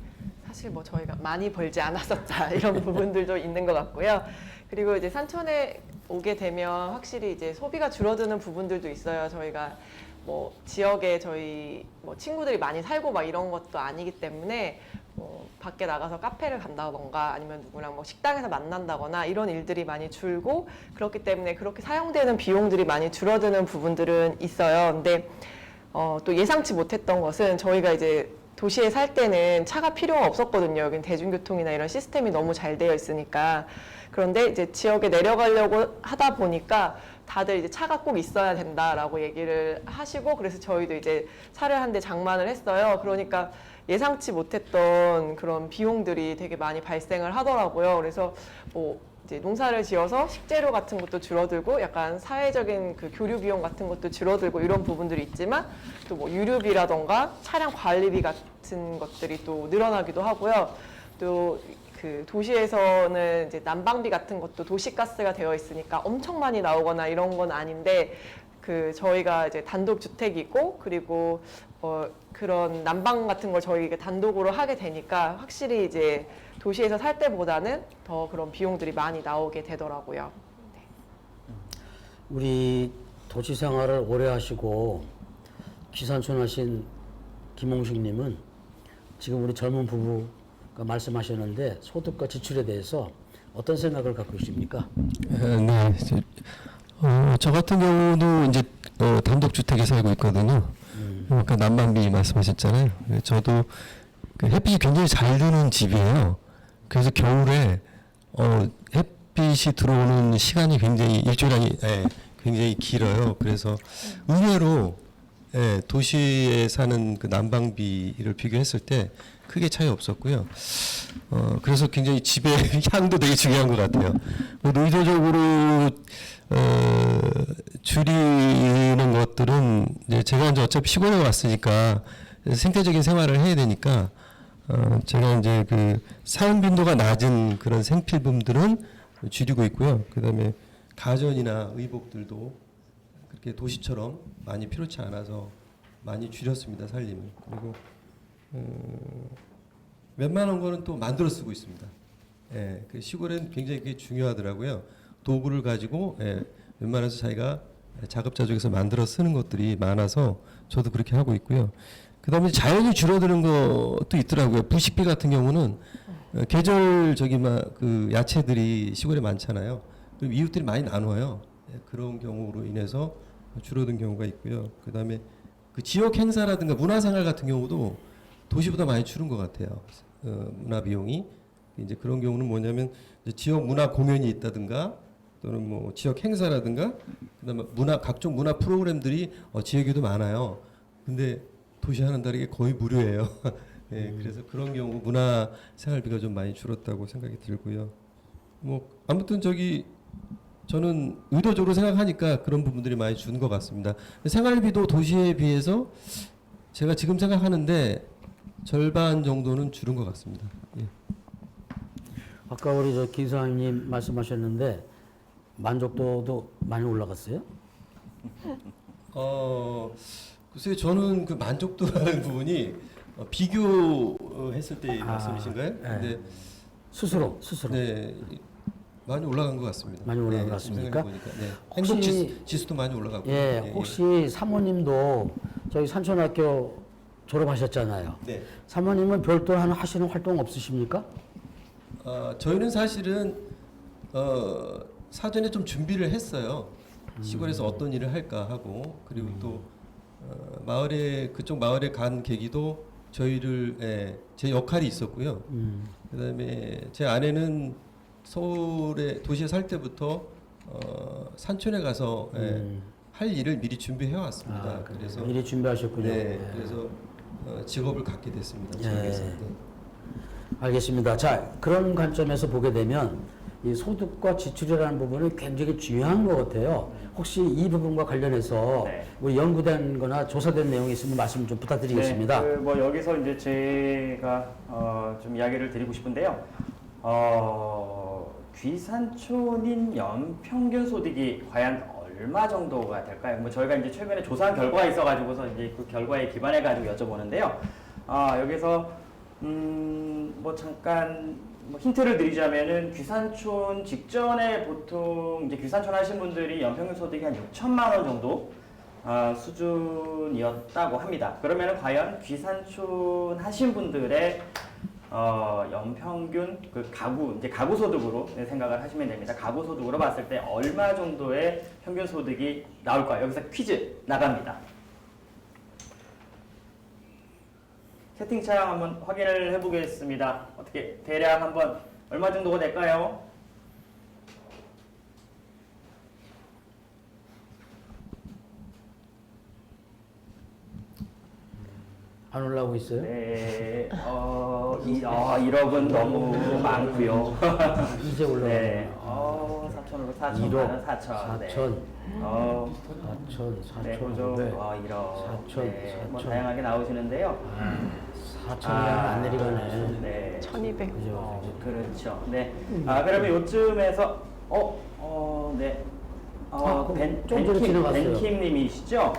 Speaker 4: 사실 뭐 저희가 많이 벌지 않았었다 이런 부분들도 있는 것 같고요. 그리고 이제 산촌에 오게 되면 확실히 이제 소비가 줄어드는 부분들도 있어요. 저희가 뭐 지역에 저희 뭐 친구들이 많이 살고 막 이런 것도 아니기 때문에 밖에 나가서 카페를 간다던가 아니면 누구랑 뭐 식당에서 만난다거나 이런 일들이 많이 줄고, 그렇기 때문에 그렇게 사용되는 비용들이 많이 줄어드는 부분들은 있어요. 근데 또 예상치 못했던 것은 저희가 이제 도시에 살 때는 차가 필요가 없었거든요. 여긴 대중교통이나 이런 시스템이 너무 잘 되어 있으니까. 그런데 이제 지역에 내려가려고 하다 보니까 다들 이제 차가 꼭 있어야 된다라고 얘기를 하시고, 그래서 저희도 이제 차를 한 대 장만을 했어요. 그러니까 예상치 못했던 그런 비용들이 되게 많이 발생을 하더라고요. 그래서 뭐 이제 농사를 지어서 식재료 같은 것도 줄어들고 약간 사회적인 그 교류 비용 같은 것도 줄어들고 이런 부분들이 있지만, 또 뭐 유류비라던가 차량 관리비 같은 것들이 또 늘어나기도 하고요. 또 그 도시에서는 이제 난방비 같은 것도 도시가스가 되어 있으니까 엄청 많이 나오거나 이런 건 아닌데, 그 저희가 이제 단독 주택이고 그리고 그런 난방 같은 걸 저희가 단독으로 하게 되니까 확실히 이제 도시에서 살 때보다는 더 그런 비용들이 많이 나오게 되더라고요. 네.
Speaker 1: 우리 도시 생활을 오래 하시고 귀산촌 하신 김홍식님은 지금 우리 젊은 부부가 말씀하셨는데 소득과 지출에 대해서 어떤 생각을 갖고 계십니까?
Speaker 7: 네, 저 같은 경우도 이제 단독주택에 살고 있거든요. 아까 난방비 말씀하셨잖아요. 저도 그 햇빛이 굉장히 잘 드는 집이에요. 그래서 겨울에 햇빛이 들어오는 시간이 굉장히 일주일이 굉장히 길어요. 그래서 의외로 도시에 사는 그 난방비를 비교했을 때 크게 차이 없었고요. 그래서 굉장히 집의 향도 되게 중요한 것 같아요. 의도적으로 줄이는 것들은 이제 제가 이제 어차피 시골에 왔으니까 생태적인 생활을 해야 되니까 제가 이제 그 사용 빈도가 낮은 그런 생필품들은 줄이고 있고요. 그다음에 가전이나 의복들도 그렇게 도시처럼 많이 필요치 않아서 많이 줄였습니다, 살림을. 그리고 웬만한 거는 또 만들어 쓰고 있습니다. 그 시골에는 굉장히 그게 중요하더라고요. 도구를 가지고 웬만해서 자기가 자급자족해서 만들어 쓰는 것들이 많아서 저도 그렇게 하고 있고요. 그다음에 자연이 줄어드는 것도 있더라고요. 부식비 같은 경우는 계절적인 그 야채들이 시골에 많잖아요. 그럼 이웃들이 많이 나눠요. 그런 경우로 인해서 줄어든 경우가 있고요. 그다음에 그 지역 행사라든가 문화생활 같은 경우도 도시보다 많이 줄은 것 같아요. 문화 비용이 이제 그런 경우는 뭐냐면 이제 지역 문화 공연이 있다든가 또는 뭐 지역 행사라든가 그다음에 각종 문화 프로그램들이 지역에도 많아요. 근데 도시와는 다르게 거의 무료예요. 그래서 그런 경우 문화 생활비가 좀 많이 줄었다고 생각이 들고요. 뭐 아무튼 저는 의도적으로 생각하니까 그런 부분들이 많이 준 것 같습니다. 생활비도 도시에 비해서 제가 지금 생각하는데 절반 정도는 줄은 것 같습니다. 예.
Speaker 1: 아까 우리 저 김상님 말씀하셨는데 만족도도 많이 올라갔어요?
Speaker 7: 글쎄요, 저는 그 만족도라는 부분이 비교했을 때 말씀이신가요?
Speaker 1: 네.
Speaker 7: 근데
Speaker 1: 스스로.
Speaker 7: 네, 많이 올라간 것 같습니다.
Speaker 1: 많이 올라간 것
Speaker 7: 네,
Speaker 1: 같습니까?
Speaker 7: 보니까. 네.
Speaker 1: 혹시-
Speaker 7: 행복 지수도 많이 올라가고.
Speaker 1: 혹시 사모님도 저희 산촌학교 졸업하셨잖아요.
Speaker 7: 네.
Speaker 1: 사모님은 별도로 하시는 활동 없으십니까?
Speaker 7: 저희는 사실은 사전에 좀 준비를 했어요. 시골에서 어떤 일을 할까 하고 그리고 또 그쪽 마을에 간 계기도 저희를 제 역할이 있었고요. 그다음에 제 아내는 서울에 도시에 살 때부터 산촌에 가서 할 일을 미리 준비해 왔습니다. 그래서
Speaker 1: 미리 준비하셨군요.
Speaker 7: 네, 그래서 직업을 갖게 됐습니다. 지역에서. 네.
Speaker 1: 알겠습니다. 자, 그런 관점에서 보게 되면 이 소득과 지출이라는 부분은 굉장히 중요한 것 같아요. 혹시 이 부분과 관련해서 우리 연구된 거나 조사된 내용이 있으면 말씀 좀 부탁드리겠습니다.
Speaker 6: 네, 뭐 여기서 이제 제가 좀 이야기를 드리고 싶은데요. 귀산촌인 연평균 소득이 과연 얼마 정도가 될까요? 뭐 저희가 이제 최근에 조사한 결과가 있어가지고서 이제 그 결과에 기반해가지고 여쭤보는데요. 여기서 뭐 잠깐 뭐 힌트를 드리자면은 귀산촌 직전에 보통 이제 귀산촌 하신 분들이 연평균 소득이 한 6천만 원 정도 수준이었다고 합니다. 그러면은 과연 귀산촌 하신 분들의 연평균 그 가구 소득으로 생각을 하시면 됩니다. 가구 소득으로 봤을 때 얼마 정도의 평균 소득이 나올까요? 여기서 퀴즈 나갑니다. 채팅창 한번 확인을 해보겠습니다. 어떻게 대략 한번 얼마 정도가 될까요?
Speaker 1: 안 올라오고 있어요?
Speaker 6: 네, 1억은 너무 많고요.
Speaker 1: 이제 올라오고
Speaker 6: 네, 4천으로 4천,
Speaker 1: 1억,
Speaker 6: 4천,
Speaker 1: 4천,
Speaker 6: 네.
Speaker 1: 4천, 4천,
Speaker 6: 네, 그죠. 1억.
Speaker 1: 4천,
Speaker 6: 네, 뭐
Speaker 1: 4천.
Speaker 6: 다양하게 나오시는데요.
Speaker 1: 4천이 안 내려가네.
Speaker 6: 네.
Speaker 4: 1200.
Speaker 1: 그죠?
Speaker 6: 그렇죠. 네. 그러면 요쯤에서 네.
Speaker 1: 그럼 좀 전에 지나갔어요.
Speaker 6: 벤킴님이시죠?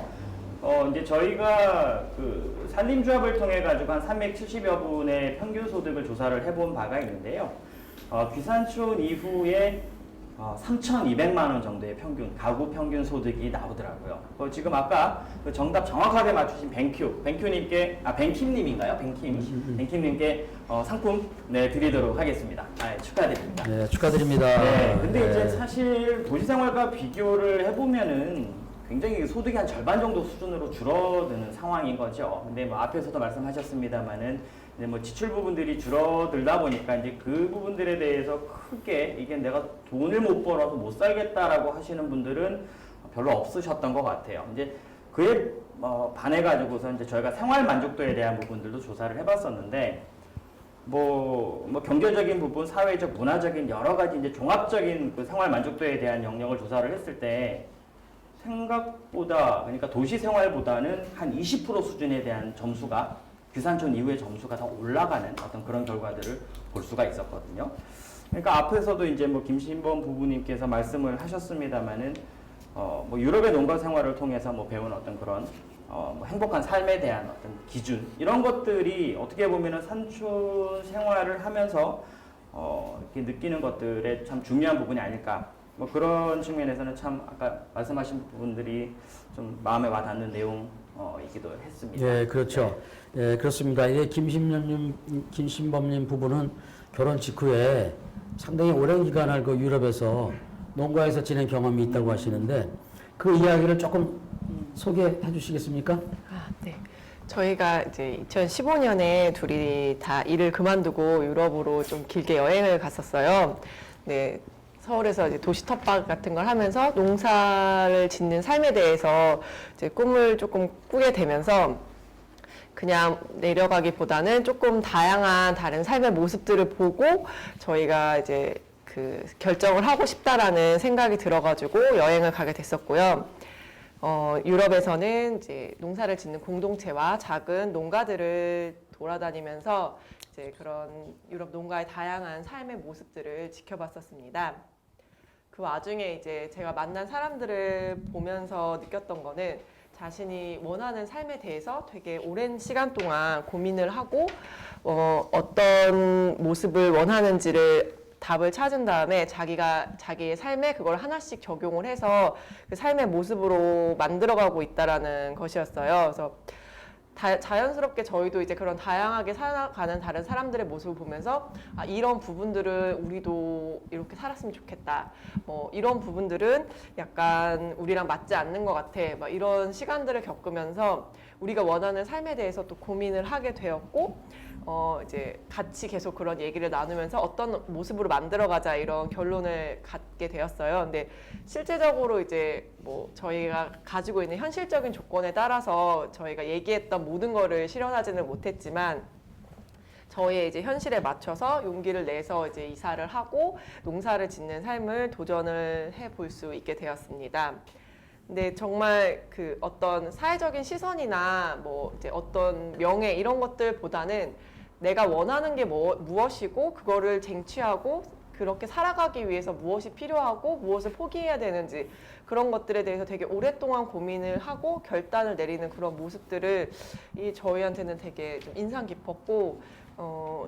Speaker 6: 이제 저희가 그 산림조합을 통해 가지고 한 370여 분의 평균 소득을 조사를 해본 바가 있는데요. 귀산촌 이후에 3,200만 원 정도의 가구 평균 소득이 나오더라고요. 지금 아까 그 정답 정확하게 맞추신 뱅큐님께, 뱅킴님인가요? 뱅킴님께 상품 드리도록 하겠습니다. 축하드립니다.
Speaker 1: 네, 축하드립니다.
Speaker 6: 네, 근데
Speaker 1: 네.
Speaker 6: 이제 사실 도시생활과 비교를 해보면은 굉장히 소득이 한 절반 정도 수준으로 줄어드는 상황인 거죠. 근데 뭐 앞에서도 말씀하셨습니다만은 이제 뭐 지출 부분들이 줄어들다 보니까 이제 그 부분들에 대해서 크게 이게 내가 돈을 못 벌어서 못 살겠다라고 하시는 분들은 별로 없으셨던 것 같아요. 이제 그에 반해가지고서 이제 저희가 생활 만족도에 대한 부분들도 조사를 해봤었는데 뭐 경제적인 부분, 사회적, 문화적인 여러 가지 이제 종합적인 그 생활 만족도에 대한 영역을 조사를 했을 때 생각보다 그러니까 도시 생활보다는 한 20% 수준에 대한 점수가 규산촌 이후의 점수가 더 올라가는 어떤 그런 결과들을 볼 수가 있었거든요. 그러니까 앞에서도 이제 뭐 김신범 부부님께서 말씀을 하셨습니다만은 뭐 유럽의 농가 생활을 통해서 뭐 배운 어떤 그런 뭐 행복한 삶에 대한 어떤 기준 이런 것들이 어떻게 보면은 산촌 생활을 하면서 이렇게 느끼는 것들에 참 중요한 부분이 아닐까. 뭐 그런 측면에서는 참 아까 말씀하신 부분들이 좀 마음에 와닿는 내용이기도 했습니다.
Speaker 1: 예, 그렇죠. 예, 그렇습니다. 이게 김신범님 부부는 결혼 직후에 상당히 오랜 기간을 그 유럽에서 농가에서 지낸 경험이 있다고 하시는데 그 이야기를 조금 소개해 주시겠습니까?
Speaker 4: 네. 저희가 이제 2015년에 둘이 다 일을 그만두고 유럽으로 좀 길게 여행을 갔었어요. 네. 서울에서 이제 도시 텃밭 같은 걸 하면서 농사를 짓는 삶에 대해서 이제 꿈을 조금 꾸게 되면서 그냥 내려가기보다는 조금 다양한 다른 삶의 모습들을 보고 저희가 이제 그 결정을 하고 싶다라는 생각이 들어가지고 여행을 가게 됐었고요. 유럽에서는 이제 농사를 짓는 공동체와 작은 농가들을 돌아다니면서 이제 그런 유럽 농가의 다양한 삶의 모습들을 지켜봤었습니다. 그 와중에 이제 제가 만난 사람들을 보면서 느꼈던 거는 자신이 원하는 삶에 대해서 되게 오랜 시간 동안 고민을 하고 어떤 모습을 원하는지를 답을 찾은 다음에 자기의 삶에 그걸 하나씩 적용을 해서 그 삶의 모습으로 만들어가고 있다라는 것이었어요. 그래서 자연스럽게 저희도 이제 그런 다양하게 살아가는 다른 사람들의 모습을 보면서 이런 부분들은 우리도 이렇게 살았으면 좋겠다. 뭐 이런 부분들은 약간 우리랑 맞지 않는 것 같아. 막 이런 시간들을 겪으면서 우리가 원하는 삶에 대해서 또 고민을 하게 되었고 이제 같이 계속 그런 얘기를 나누면서 어떤 모습으로 만들어가자 이런 결론을 갖게 되었어요. 근데 실제적으로 이제 뭐 저희가 가지고 있는 현실적인 조건에 따라서 저희가 얘기했던 모든 거를 실현하지는 못했지만 저희의 이제 현실에 맞춰서 용기를 내서 이제 이사를 하고 농사를 짓는 삶을 도전을 해볼 수 있게 되었습니다. 근데 정말 그 어떤 사회적인 시선이나 뭐 이제 어떤 명예 이런 것들보다는 내가 원하는 게 무엇이고 그거를 쟁취하고 그렇게 살아가기 위해서 무엇이 필요하고 무엇을 포기해야 되는지 그런 것들에 대해서 되게 오랫동안 고민을 하고 결단을 내리는 그런 모습들을 저희한테는 되게 좀 인상 깊었고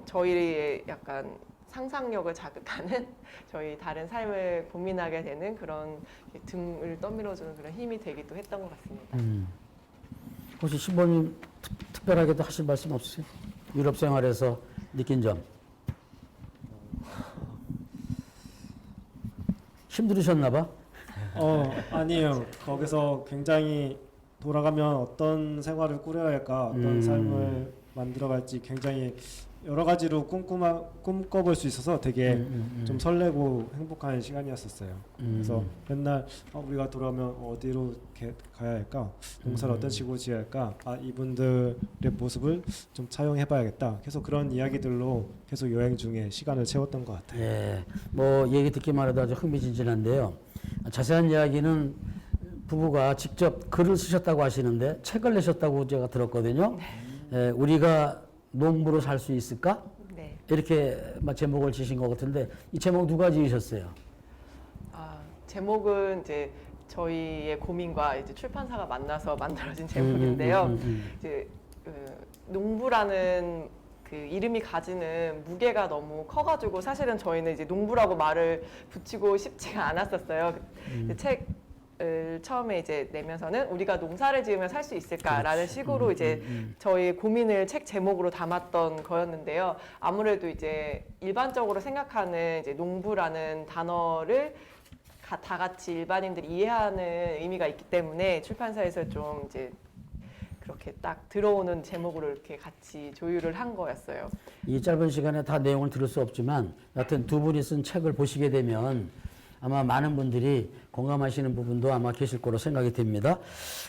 Speaker 4: 저희의 약간 상상력을 자극하는 저희 다른 삶을 고민하게 되는 그런 등을 떠밀어주는 그런 힘이 되기도 했던 것 같습니다.
Speaker 1: 혹시 신범님 특별하게도 하실 말씀 없으세요? 유럽 생활에서 느낀 점. 힘들으셨나 봐?
Speaker 5: 아니에요. 거기서 굉장히 돌아가면 어떤 생활을 꾸려야 할까, 어떤 삶을 만들어갈지 굉장히 여러 가지로 꿈꿔볼 수 있어서 되게 좀 설레고 행복한 시간이었었어요. 그래서 맨날 우리가 돌아오면 어디로 가야 할까? 농사를 어떤 식으로 지어야 할까? 이분들의 모습을 좀 차용해봐야겠다. 계속 그런 이야기들로 계속 여행 중에 시간을 채웠던 것 같아요.
Speaker 1: 예, 뭐 얘기 듣기만 해도 아주 흥미진진한데요. 자세한 이야기는 부부가 직접 글을 쓰셨다고 하시는데 책을 내셨다고 제가 들었거든요. 예, 우리가 농부로 살 수 있을까?
Speaker 4: 네.
Speaker 1: 이렇게 제목을 지신 것 같은데 이 제목 누가 지으셨어요?
Speaker 4: 제목은 이제 저희의 고민과 이제 출판사가 만나서 만들어진 제목인데요. 이제 농부라는 그 이름이 가지는 무게가 너무 커가지고 사실은 저희는 이제 농부라고 말을 붙이고 싶지가 않았었어요. 책을 처음에 이제 내면서는 우리가 농사를 지으면 살 수 있을까라는 식으로 이제 저희 고민을 책 제목으로 담았던 거였는데요. 아무래도 이제 일반적으로 생각하는 이제 농부라는 단어를 다 같이 일반인들이 이해하는 의미가 있기 때문에 출판사에서 좀 이제 그렇게 딱 들어오는 제목으로 이렇게 같이 조율을 한 거였어요.
Speaker 1: 이 짧은 시간에 다 내용을 들을 수 없지만 여하튼 두 분이 쓴 책을 보시게 되면 아마 많은 분들이 공감하시는 부분도 아마 계실 거로 생각이 됩니다.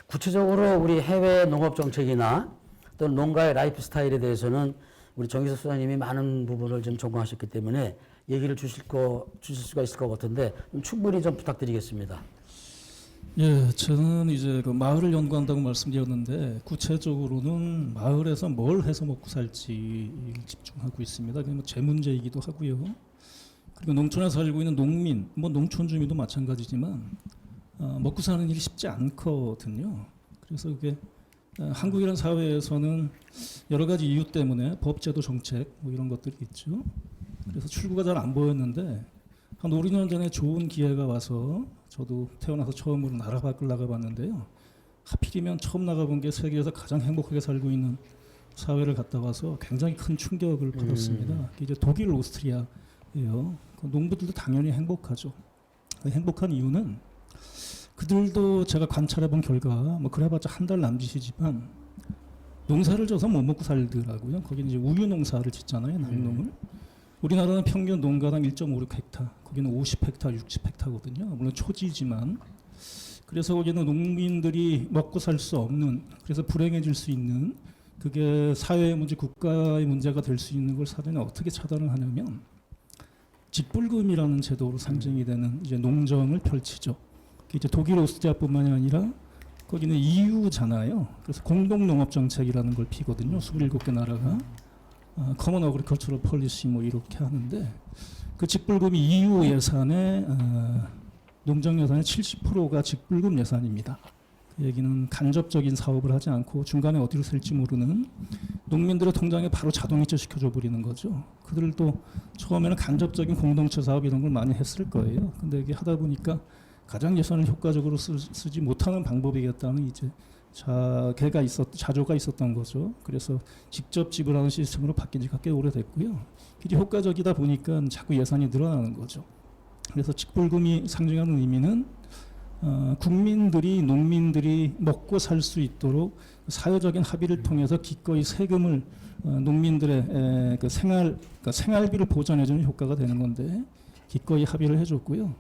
Speaker 1: 구체적으로 우리 해외 농업 정책이나 또는 농가의 라이프 스타일에 대해서는 우리 정희석 소장님이 많은 부분을 좀 전공하셨기 때문에 얘기를 주실 수가 있을 것 같은데 좀 충분히 좀 부탁드리겠습니다.
Speaker 3: 예, 저는 이제 그 마을을 연구한다고 말씀드렸는데 구체적으로는 마을에서 뭘 해서 먹고 살지 집중하고 있습니다. 그게 뭐 제 문제이기도 하고요. 그리고 농촌에 살고 있는 농민, 뭐 농촌 주민도 마찬가지지만 먹고 사는 일이 쉽지 않거든요. 그래서 그게 한국이라는 사회에서는 여러 가지 이유 때문에 법, 제도, 정책 뭐 이런 것들이 있죠. 그래서 출구가 잘 안 보였는데 한 5, 6년 전에 좋은 기회가 와서 저도 태어나서 처음으로 나라 밖을 나가봤는데요. 하필이면 처음 나가본 게 세계에서 가장 행복하게 살고 있는 사회를 갔다 와서 굉장히 큰 충격을 받았습니다. 그게 이제 독일, 오스트리아예요. 그 농부들도 당연히 행복하죠. 행복한 이유는 그들도 제가 관찰해본 결과 뭐 그래봤자 한 달 남짓이지만 농사를 져서 못 먹고 살더라고요. 거기는 이제 우유 농사를 짓잖아요, 낙농을. 우리나라는 평균 농가당 1.56헥타, 거기는 50헥타, 60헥타거든요. 물론 초지지만. 그래서 거기는 농민들이 먹고 살 수 없는, 그래서 불행해질 수 있는, 그게 사회의 문제, 국가의 문제가 될 수 있는 걸 사전에 어떻게 차단을 하냐면 직불금이라는 제도로 상징이 되는 이제 농정을 펼치죠. 그게 이제 독일, 오스트리아뿐만이 아니라 거기는 EU잖아요. 그래서 공동농업 정책이라는 걸 피거든요. 27개 나라가. 커먼 어그리컬처럴 폴리시 뭐 이렇게 하는데 그 직불금이 EU 예산의 농정 예산의 70%가 직불금 예산입니다. 그 얘기는 간접적인 사업을 하지 않고 중간에 어디로 셀지 모르는 농민들의 통장에 바로 자동이체 시켜줘 버리는 거죠. 그들도 처음에는 간접적인 공동체 사업 이런 걸 많이 했을 거예요. 근데 이게 하다 보니까 가장 예산을 효과적으로 쓰지 못하는 방법이겠다는 이제 자조가 있었던 거죠. 그래서 직접 지불하는 시스템으로 바뀐 지가 꽤 오래됐고요. 이게 효과적이다 보니까 자꾸 예산이 늘어나는 거죠. 그래서 직불금이 상징하는 의미는 국민들이 농민들이 먹고 살 수 있도록 사회적인 합의를 통해서 기꺼이 세금을 농민들의 그 생활비를 보전해주는 효과가 되는 건데 기꺼이 합의를 해줬고요.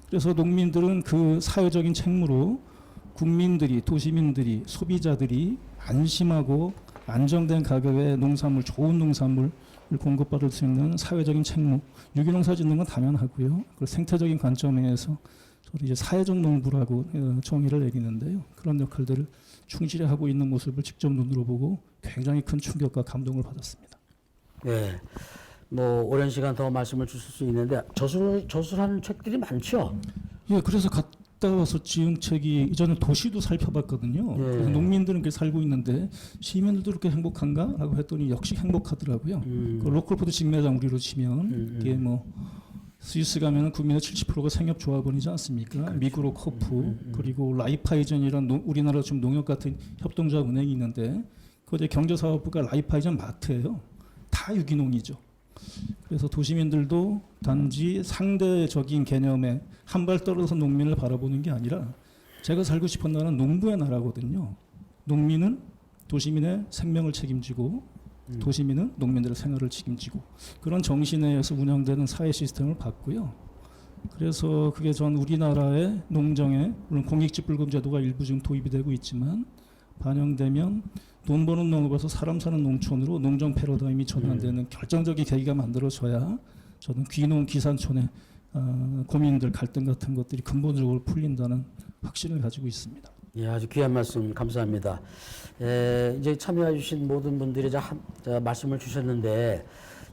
Speaker 3: 그래서 농민들은 그 사회적인 책무로 국민들이, 도시민들이, 소비자들이 안심하고 안정된 가격에 농산물, 좋은 농산물을 공급받을 수 있는 사회적인 책무, 유기농사 짓는 건 당연하고요. 그리고 생태적인 관점에서 저는 이제 사회적 농부라고 정의를 내리는데요. 그런 역할들을 충실히 하고 있는 모습을 직접 눈으로 보고 굉장히 큰 충격과 감동을 받았습니다.
Speaker 1: 네. 뭐 오랜 시간 더 말씀을 주실 수 있는데 저술하는 책들이 많죠.
Speaker 3: 예, 그래서 갔다 와서 지은 책이 이전에 도시도 살펴봤거든요.
Speaker 1: 예.
Speaker 3: 그래서 농민들은 그렇게 살고 있는데 시민들도 그렇게 행복한가?라고 했더니 역시 행복하더라고요. 그 로컬푸드 직매장 우리로 치면 이게 뭐 스위스 가면은 국민의 70%가 생협조합원이지 않습니까?
Speaker 1: 그렇죠.
Speaker 3: 미그로, 코프 그리고 라이파이전이란 우리나라 지금 농협 같은 협동조합 은행이 있는데 그 이제 경제사업부가 라이파이전 마트예요. 다 유기농이죠. 그래서 도시민들도 단지 상대적인 개념에 한 발 떨어져서 농민을 바라보는 게 아니라 제가 살고 싶은 나라는 농부의 나라거든요. 농민은 도시민의 생명을 책임지고 도시민은 농민들의 생활을 책임지고 그런 정신에 의해서 운영되는 사회 시스템을 봤고요. 그래서 그게 전 우리나라의 농정에 물론 공익직불금 제도가 일부 지금 도입이 되고 있지만 반영되면 돈 버는 농업에서 사람 사는 농촌으로 농정 패러다임이 전환되는 결정적인 계기가 만들어져야 저는 귀농 기산촌의 고민들 갈등 같은 것들이 근본적으로 풀린다는 확신을 가지고 있습니다.
Speaker 1: 예, 아주 귀한 말씀 감사합니다. 이제 참여해 주신 모든 분들이 말씀을 주셨는데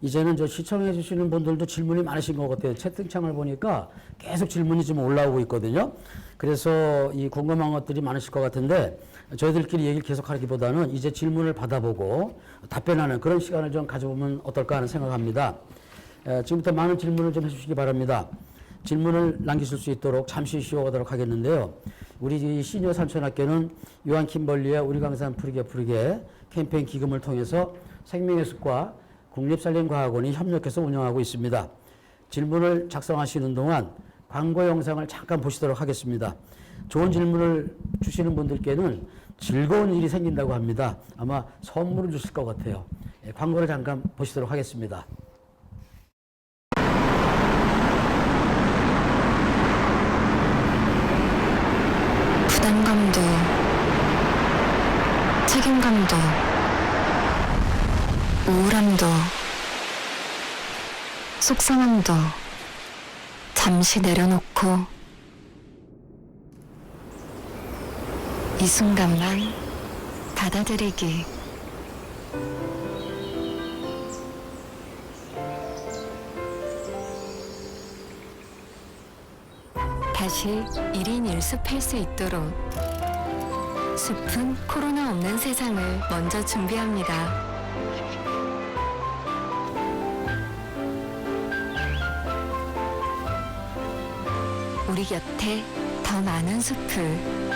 Speaker 1: 이제는 시청해 주시는 분들도 질문이 많으신 것 같아요. 채팅창을 보니까 계속 질문이 좀 올라오고 있거든요. 그래서 이 궁금한 것들이 많으실 것 같은데 저희들끼리 얘기를 계속하기보다는 이제 질문을 받아보고 답변하는 그런 시간을 좀 가져보면 어떨까 하는 생각합니다. 지금부터 많은 질문을 좀 해주시기 바랍니다. 질문을 남기실 수 있도록 잠시 쉬어가도록 하겠는데요. 우리 시니어 산촌학교는 요한 킴벌리의 우리 강산 푸르게 캠페인 기금을 통해서 생명의 숲과 국립산림과학원이 협력해서 운영하고 있습니다. 질문을 작성하시는 동안 광고 영상을 잠깐 보시도록 하겠습니다. 좋은 질문을 주시는 분들께는 즐거운 일이 생긴다고 합니다. 아마 선물을 주실 것 같아요. 예, 광고를 잠깐 보시도록 하겠습니다.
Speaker 8: 부담감도 책임감도 우울함도 속상함도 잠시 내려놓고 이 순간만 받아들이기. 다시 1인 1숲 할 수 있도록 숲은 코로나 없는 세상을 먼저 준비합니다. 우리 곁에 더 많은 숲을.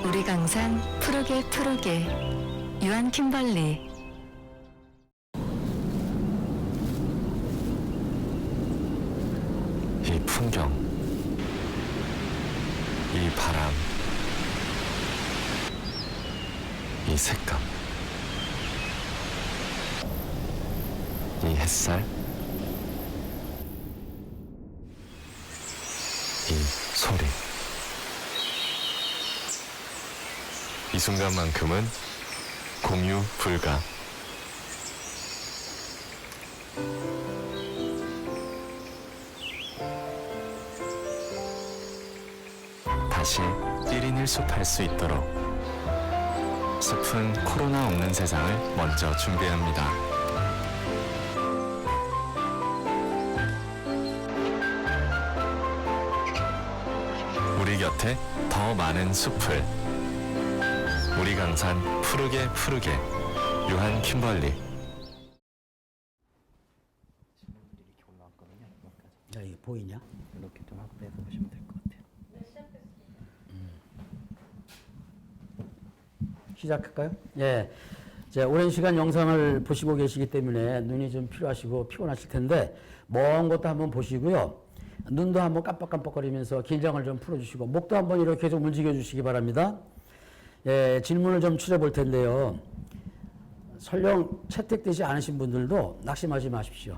Speaker 8: 우리 강산 푸르게 푸르게. 유한 킴벌리.
Speaker 9: 이 풍경, 이 바람, 이 색감, 이 햇살, 이 소리. 이 순간만큼은 공유 불가. 다시 1인 1숲 할 수 있도록 숲은 코로나 없는 세상을 먼저 준비합니다. 우리 곁에 더 많은 숲을. 우리 강산 푸르게 푸르게. 유한 킴벌리.
Speaker 1: 자, 이게 보이냐?
Speaker 6: 이렇게 좀 확대해서 보시면 될 것 같아요.
Speaker 1: 시작할까요? 예. 자, 오랜 시간 영상을 보시고 계시기 때문에 눈이 좀 필요하시고 피곤하실 텐데 먼 것도 한번 보시고요. 눈도 한번 깜빡깜빡거리면서 긴장을 좀 풀어주시고 목도 한번 이렇게 좀 움직여 주시기 바랍니다. 예, 질문을 좀 추려 볼 텐데요. 설령 채택되지 않으신 분들도 낙심하지 마십시오.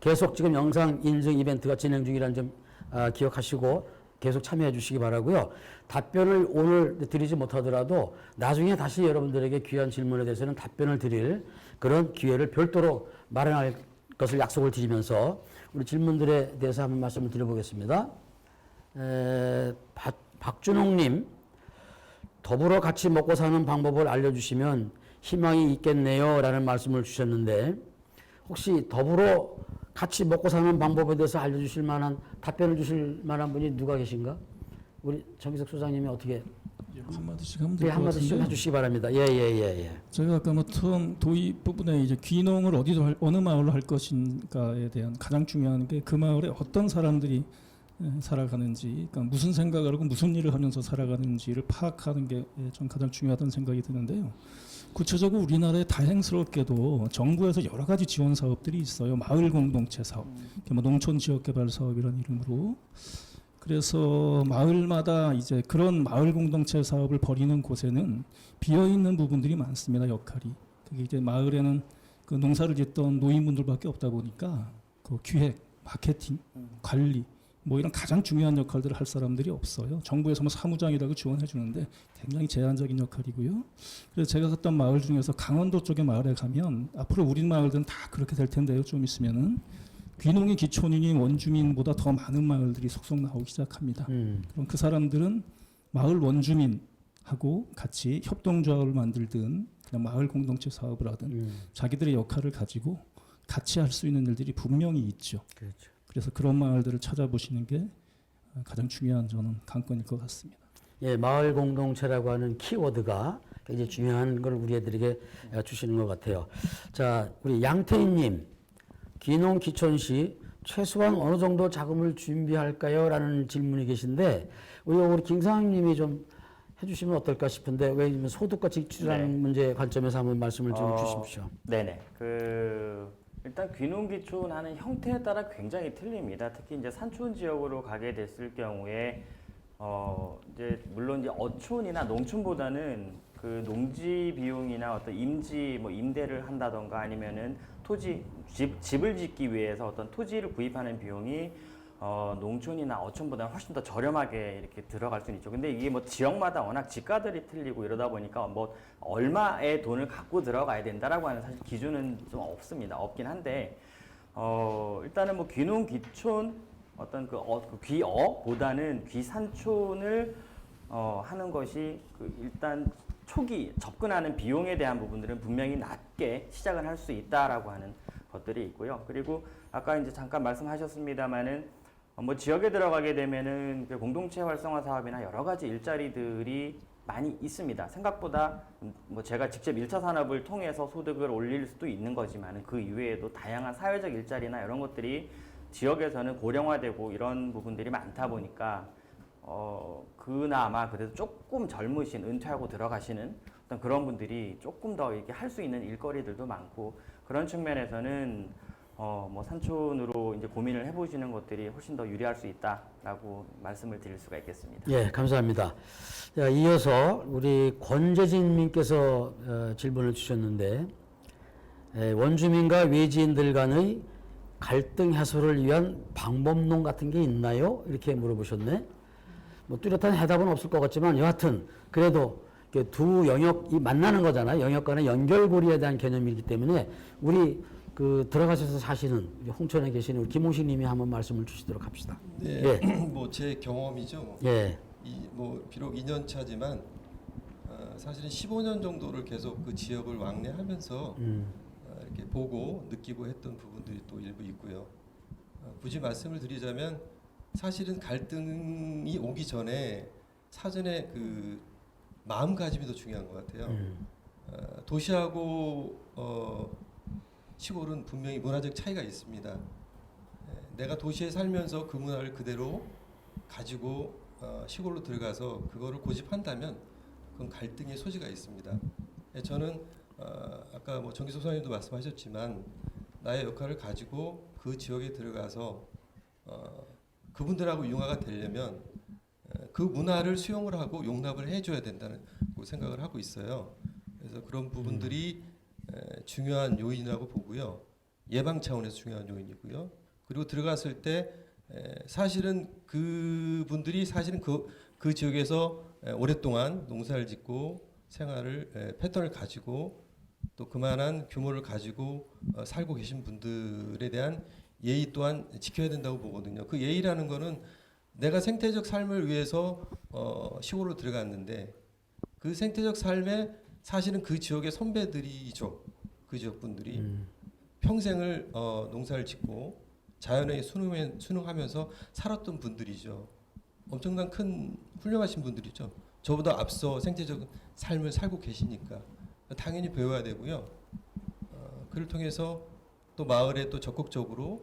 Speaker 1: 계속 지금 영상 인증 이벤트가 진행 중이라는 점 기억하시고 계속 참여해 주시기 바라고요. 답변을 오늘 드리지 못하더라도 나중에 다시 여러분들에게 귀한 질문에 대해서는 답변을 드릴 그런 기회를 별도로 마련할 것을 약속을 드리면서 우리 질문들에 대해서 한번 말씀을 드려보겠습니다. 박준홍님, 더불어 같이 먹고 사는 방법을 알려주시면 희망이 있겠네요 라는 말씀을 주셨는데 혹시 더불어 같이 먹고 사는 방법에 대해서 알려주실 만한 답변을 주실 만한 분이 누가 계신가? 우리 정기석 소장님이 어떻게
Speaker 3: 한마디씩 하면
Speaker 1: 네,
Speaker 3: 될 것
Speaker 1: 한마디씩 좀
Speaker 3: 같은데.
Speaker 1: 해주시기 바랍니다. 예.
Speaker 3: 제가 아까 처음 도입 부분에 이제 귀농을 어느 마을로 할 것인가에 대한 가장 중요한 게 그 마을에 어떤 사람들이 살아가는지, 그러니까 무슨 생각을 하고 무슨 일을 하면서 살아가는지를 파악하는 게 전 가장 중요하다는 생각이 드는데요. 구체적으로 우리나라에 다행스럽게도 정부에서 여러 가지 지원 사업들이 있어요. 마을 공동체 사업, 뭐 농촌 지역 개발 사업이라는 이름으로. 그래서 마을마다 이제 그런 마을 공동체 사업을 벌이는 곳에는 비어 있는 부분들이 많습니다. 역할이. 그게 이제 마을에는 그 농사를 짓던 노인분들밖에 없다 보니까 그 기획, 마케팅, 관리 뭐 이런 가장 중요한 역할들을 할 사람들이 없어요. 정부에서 뭐 사무장이라고 지원해 주는데 굉장히 제한적인 역할이고요. 그래서 제가 갔던 마을 중에서 강원도 쪽의 마을에 가면 앞으로 우리 마을들은 다 그렇게 될 텐데요. 좀 있으면은 귀농이 기촌인이 원주민보다 더 많은 마을들이 속속 나오기 시작합니다. 그럼 그 사람들은 마을 원주민하고 같이 협동조합을 만들든 그냥 마을 공동체 사업을 하든 자기들의 역할을 가지고 같이 할 수 있는 일들이 분명히 있죠.
Speaker 1: 그렇죠.
Speaker 3: 그래서 그런 마을들을 찾아보시는 게 가장 중요한 저는 관건일 것 같습니다.
Speaker 1: 예, 마을 공동체라고 하는 키워드가 굉장히 중요한 걸 우리 애들에게 주시는 것 같아요. 자, 우리 양태희님, 귀농 기촌 시 최소한 어느 정도 자금을 준비할까요? 라는 질문이 계신데 우리 김상님이 좀 해주시면 어떨까 싶은데 왜냐면 소득과 지출하는 문제 관점에서 한번 말씀을 좀 주십시오.
Speaker 6: 네네. 일단 귀농귀촌하는 형태에 따라 굉장히 틀립니다. 특히 이제 산촌 지역으로 가게 됐을 경우에 이제 물론 이제 어촌이나 농촌보다는 그 농지 비용이나 어떤 임지 뭐 임대를 한다던가 아니면은 토지 집을 짓기 위해서 어떤 토지를 구입하는 비용이 농촌이나 어촌보다 훨씬 더 저렴하게 이렇게 들어갈 수는 있죠. 근데 이게 뭐 지역마다 워낙 지가들이 틀리고 이러다 보니까 뭐 얼마의 돈을 갖고 들어가야 된다라고 하는 사실 기준은 좀 없긴 한데 일단은 뭐 귀농 귀촌 어떤 그 귀어보다는 귀산촌을 하는 것이 그 일단 초기 접근하는 비용에 대한 부분들은 분명히 낮게 시작을 할 수 있다라고 하는 것들이 있고요. 그리고 아까 이제 잠깐 말씀하셨습니다마는 뭐 지역에 들어가게 되면은 그 공동체 활성화 사업이나 여러 가지 일자리들이 많이 있습니다. 생각보다 뭐 제가 직접 1차 산업을 통해서 소득을 올릴 수도 있는 거지만 그 이외에도 다양한 사회적 일자리나 이런 것들이 지역에서는 고령화되고 이런 부분들이 많다 보니까 그나마 그래도 조금 젊으신 은퇴하고 들어가시는 어떤 그런 분들이 조금 더 이렇게 할 수 있는 일거리들도 많고 그런 측면에서는 뭐 산촌으로 이제 고민을 해보시는 것들이 훨씬 더 유리할 수 있다라고 말씀을 드릴 수가 있겠습니다.
Speaker 1: 예, 감사합니다. 자, 이어서 우리 권재진 님께서 질문을 주셨는데 원주민과 외지인들 간의 갈등 해소를 위한 방법론 같은 게 있나요? 이렇게 물어보셨네. 뭐 뚜렷한 해답은 없을 것 같지만 여하튼 그래도 두 영역이 만나는 거잖아요. 영역 간의 연결고리에 대한 개념이기 때문에 우리 그 들어가셔서 사시는 홍천에 계시는 우리 김홍식 님이 한번 말씀을 주시도록 합시다.
Speaker 10: 네,
Speaker 1: 예.
Speaker 10: 뭐 제 경험이죠.
Speaker 1: 예.
Speaker 10: 뭐 비록 2년 차지만 사실은 15년 정도를 계속 그 지역을 왕래하면서 이렇게 보고 느끼고 했던 부분들이 또 일부 있고요. 굳이 말씀을 드리자면 사실은 갈등이 오기 전에 사전에 그 마음가짐이 더 중요한 것 같아요. 도시하고 시골은 분명히 문화적 차이가 있습니다. 내가 도시에 살면서 그 문화를 그대로 가지고 시골로 들어가서 그거를 고집한다면 그건 갈등의 소지가 있습니다. 저는 아까 뭐 정기석 선생님도 말씀하셨지만 나의 역할을 가지고 그 지역에 들어가서 그분들하고 융화가 되려면 그 문화를 수용을 하고 용납을 해줘야 된다는 생각을 하고 있어요. 그래서 그런 부분들이 중요한 요인이라고 보고요. 예방 차원에서 중요한 요인이고요. 그리고 들어갔을 때 사실은 그분들이 사실은 그 지역에서 오랫동안 농사를 짓고 생활을 패턴을 가지고 또 그만한 규모를 가지고 살고 계신 분들에 대한 예의 또한 지켜야 된다고 보거든요. 그 예의라는 거는 내가 생태적 삶을 위해서 시골로 들어갔는데 그 생태적 삶에 사실은 그 지역의 선배들이죠. 그 지역 분들이 평생을 농사를 짓고 자연에 순응하면서 살았던 분들이죠. 엄청난 큰 훌륭하신 분들이죠. 저보다 앞서 생태적 삶을 살고 계시니까 당연히 배워야 되고요. 그를 통해서 또 마을에 또 적극적으로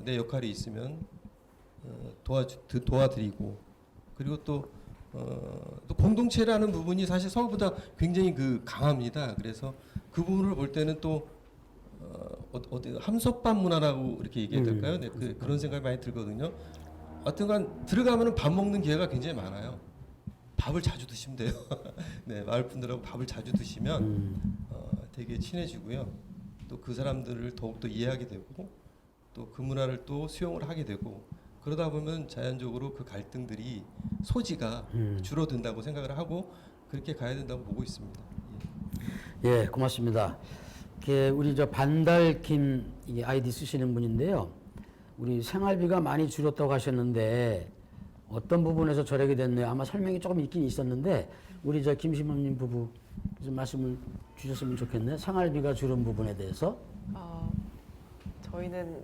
Speaker 10: 내 역할이 있으면 도와드리고 그리고 또 공동체라는 부분이 사실 서울보다 굉장히 강합니다. 그래서 그 부분을 볼 때는 또 어디 함석밥 문화라고 이렇게 얘기해야 될까요? 네, 그런 생각이 많이 들거든요. 하여튼간 들어가면은 밥 먹는 기회가 굉장히 많아요. 밥을 자주 드시면 돼요. 네, 마을 분들하고 밥을 자주 드시면 되게 친해지고요. 또 그 사람들을 더욱더 이해하게 되고 또 그 문화를 또 수용을 하게 되고 그러다 보면 자연적으로 그 갈등들이 소지가 줄어든다고 생각을 하고 그렇게 가야 된다고 보고 있습니다.
Speaker 1: 예, 고맙습니다. 우리 저 반달킴 아이디 쓰시는 분인데요. 우리 생활비가 많이 줄었다고 하셨는데 어떤 부분에서 저렇게 됐네요. 아마 설명이 조금 있긴 있었는데 우리 저 김시범님 부부 좀 말씀을 주셨으면 좋겠네요. 생활비가 줄은 부분에 대해서.
Speaker 4: 저희는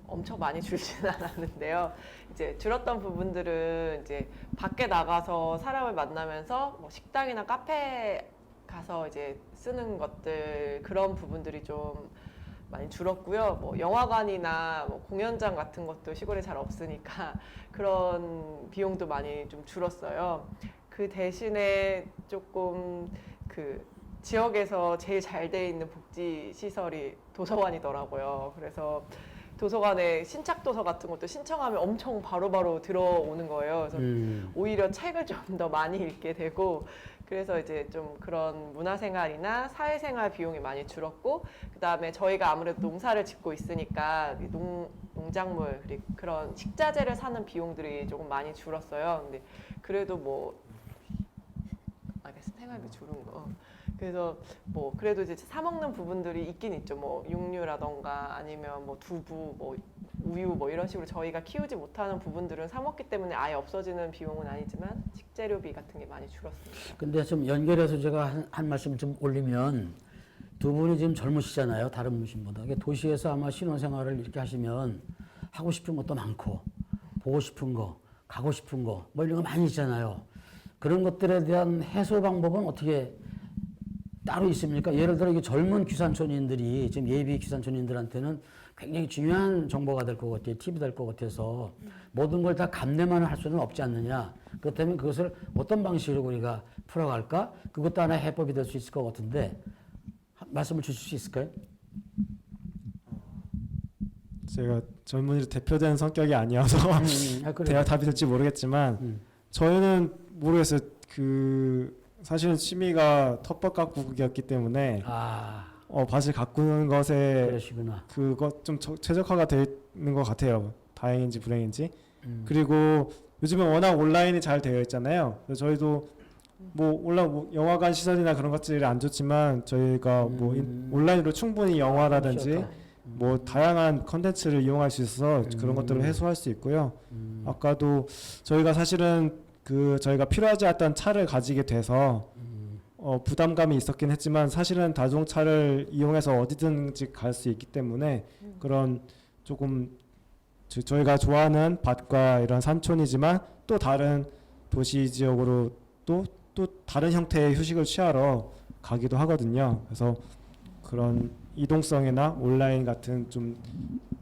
Speaker 4: 엄청 많이 줄지는 않았는데요. 이제 줄었던 부분들은 이제 밖에 나가서 사람을 만나면서 뭐 식당이나 카페 가서 이제 쓰는 것들 그런 부분들이 좀 많이 줄었고요. 뭐 영화관이나 뭐 공연장 같은 것도 시골에 잘 없으니까 그런 비용도 많이 좀 줄었어요. 그 대신에 조금 지역에서 제일 잘 돼 있는 복지 시설이 도서관이더라고요. 그래서 도서관에 신착 도서 같은 것도 신청하면 엄청 바로바로 들어오는 거예요. 그래서 오히려 책을 좀 더 많이 읽게 되고, 그래서 이제 좀 그런 문화생활이나 사회생활 비용이 많이 줄었고, 그다음에 저희가 아무래도 농사를 짓고 있으니까 농작물 그리고 그런 식자재를 사는 비용들이 조금 많이 줄었어요. 근데 그래도 뭐 생활비 줄은 거. 그래서 뭐 그래도 이제 사 먹는 부분들이 있긴 있죠. 뭐 육류라던가 아니면 뭐 두부, 뭐 우유 뭐 이런 식으로 저희가 키우지 못하는 부분들은 사 먹기 때문에 아예 없어지는 비용은 아니지만 식재료비 같은 게 많이 줄었습니다.
Speaker 1: 근데 좀 연결해서 제가 한 말씀 좀 올리면, 두 분이 지금 젊으시잖아요. 다른 분들보다. 도시에서 아마 신혼생활을 이렇게 하시면 하고 싶은 것도 많고, 보고 싶은 거, 가고 싶은 거, 뭐 이런 거 많이 있잖아요. 그런 것들에 대한 해소 방법은 어떻게 따로 있습니까? 예를 들어, 이게 젊은 귀산촌인들이, 지금 예비 귀산촌인들한테는 굉장히 중요한 정보가 될 것 같아요. 팁이 될 것 같아서 모든 걸 다 감내만 할 수는 없지 않느냐. 그렇다면 그것을 어떤 방식으로 우리가 풀어갈까? 그것도 하나의 해법이 될 수 있을 것 같은데, 말씀을 주실 수 있을까요?
Speaker 5: 제가 젊은이들 대표되는 성격이 아니어서
Speaker 1: 그래요.
Speaker 5: 답이 될지 모르겠지만 저희는 모르겠어요. 사실은 취미가 텃밭 가꾸기였기 때문에 밭을 가꾸는 것에
Speaker 1: 그러시구나.
Speaker 5: 그것 좀 최적화가 되어 있는 것 같아요. 다행인지 불행인지. 그리고 요즘에 워낙 온라인이 잘 되어 있잖아요. 그래서 저희도 뭐 영화관 시설이나 그런 것들이 안 좋지만 저희가 온라인으로 충분히 영화라든지 뭐 다양한 컨텐츠를 이용할 수 있어서 그런 것들을 해소할 수 있고요. 아까도 저희가 사실은 저희가 필요하지 않던 차를 가지게 돼서 부담감이 있었긴 했지만 사실은 다중차를 이용해서 어디든지 갈 수 있기 때문에 그런 조금 저희가 좋아하는 밭과 이런 산촌이지만 또 다른 도시 지역으로 또 다른 형태의 휴식을 취하러 가기도 하거든요. 그래서 그런 이동성이나 온라인 같은 좀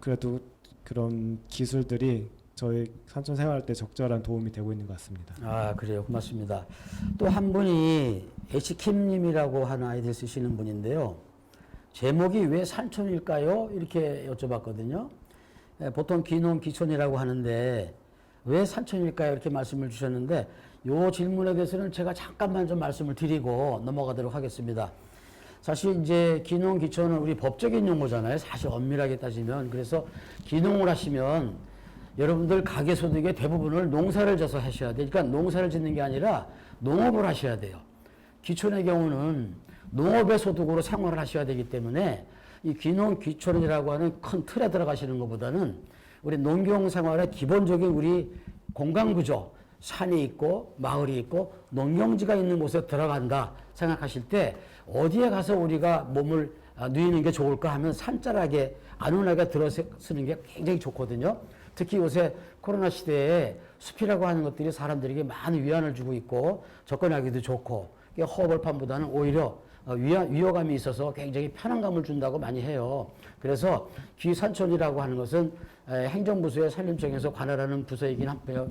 Speaker 5: 그래도 그런 기술들이 저희 산촌 생활할 때 적절한 도움이 되고 있는 것 같습니다.
Speaker 1: 그래요. 고맙습니다. 또 한 분이 H킴님이라고 하는 아이디를 쓰시는 분인데요. 제목이 왜 산촌일까요? 이렇게 여쭤봤거든요. 보통 귀농 귀촌이라고 하는데 왜 산촌일까요? 이렇게 말씀을 주셨는데, 이 질문에 대해서는 제가 잠깐만 좀 말씀을 드리고 넘어가도록 하겠습니다. 사실 이제 귀농 귀촌은 우리 법적인 용어잖아요. 사실 엄밀하게 따지면. 그래서 귀농을 하시면 여러분들 가계 소득의 대부분을 농사를 져서 하셔야 돼요. 그러니까 농사를 짓는 게 아니라 농업을 하셔야 돼요. 귀촌의 경우는 농업의 소득으로 생활을 하셔야 되기 때문에 이 귀농 귀촌이라고 하는 큰 틀에 들어가시는 것보다는 우리 농경 생활의 기본적인 우리 공간 구조, 산이 있고 마을이 있고 농경지가 있는 곳에 들어간다 생각하실 때 어디에 가서 우리가 몸을 누이는 게 좋을까 하면 산자락에 안온하게 들어서는 게 굉장히 좋거든요. 특히 요새 코로나 시대에 숲이라고 하는 것들이 사람들에게 많은 위안을 주고 있고 접근하기도 좋고, 허벌판보다는 오히려 위화감이 있어서 굉장히 편안감을 준다고 많이 해요. 그래서 귀산촌이라고 하는 것은 행정부서의 산림청에서 관할하는 부서이긴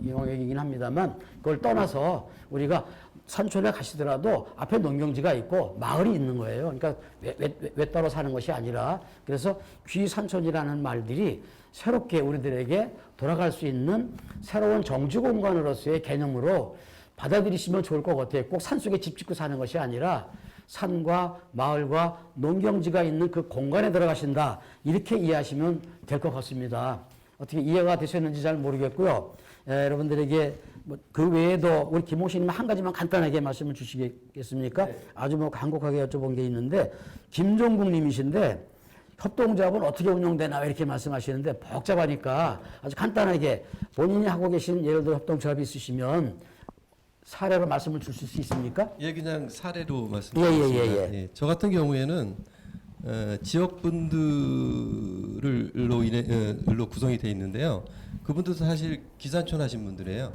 Speaker 1: 영역이긴 합니다만, 그걸 떠나서 우리가 산촌에 가시더라도 앞에 농경지가 있고 마을이 있는 거예요. 그러니까 왜 따로 사는 것이 아니라, 그래서 귀산촌이라는 말들이 새롭게 우리들에게 돌아갈 수 있는 새로운 정주 공간으로서의 개념으로 받아들이시면 좋을 것 같아요. 꼭 산속에 집 짓고 사는 것이 아니라 산과 마을과 농경지가 있는 그 공간에 들어가신다, 이렇게 이해하시면 될 것 같습니다. 어떻게 이해가 되셨는지 잘 모르겠고요. 여러분들에게 그 외에도 우리 김홍식님 한 가지만 간단하게 말씀을 주시겠습니까? 아주 간곡하게 여쭤본 게 있는데, 김종국 님이신데 협동조합은 어떻게 운영되나 이렇게 말씀하시는데 복잡하니까 아주 간단하게 본인이 하고 계신 예를 들어 협동조합이 있으시면 사례로 말씀을 주실 수 있습니까?
Speaker 10: 그냥 사례로 말씀드리겠습니다.
Speaker 1: 예.
Speaker 10: 저 같은 경우에는 지역분들로 구성이 되어 있는데요. 그분들도 사실 귀산촌 하신 분들이에요.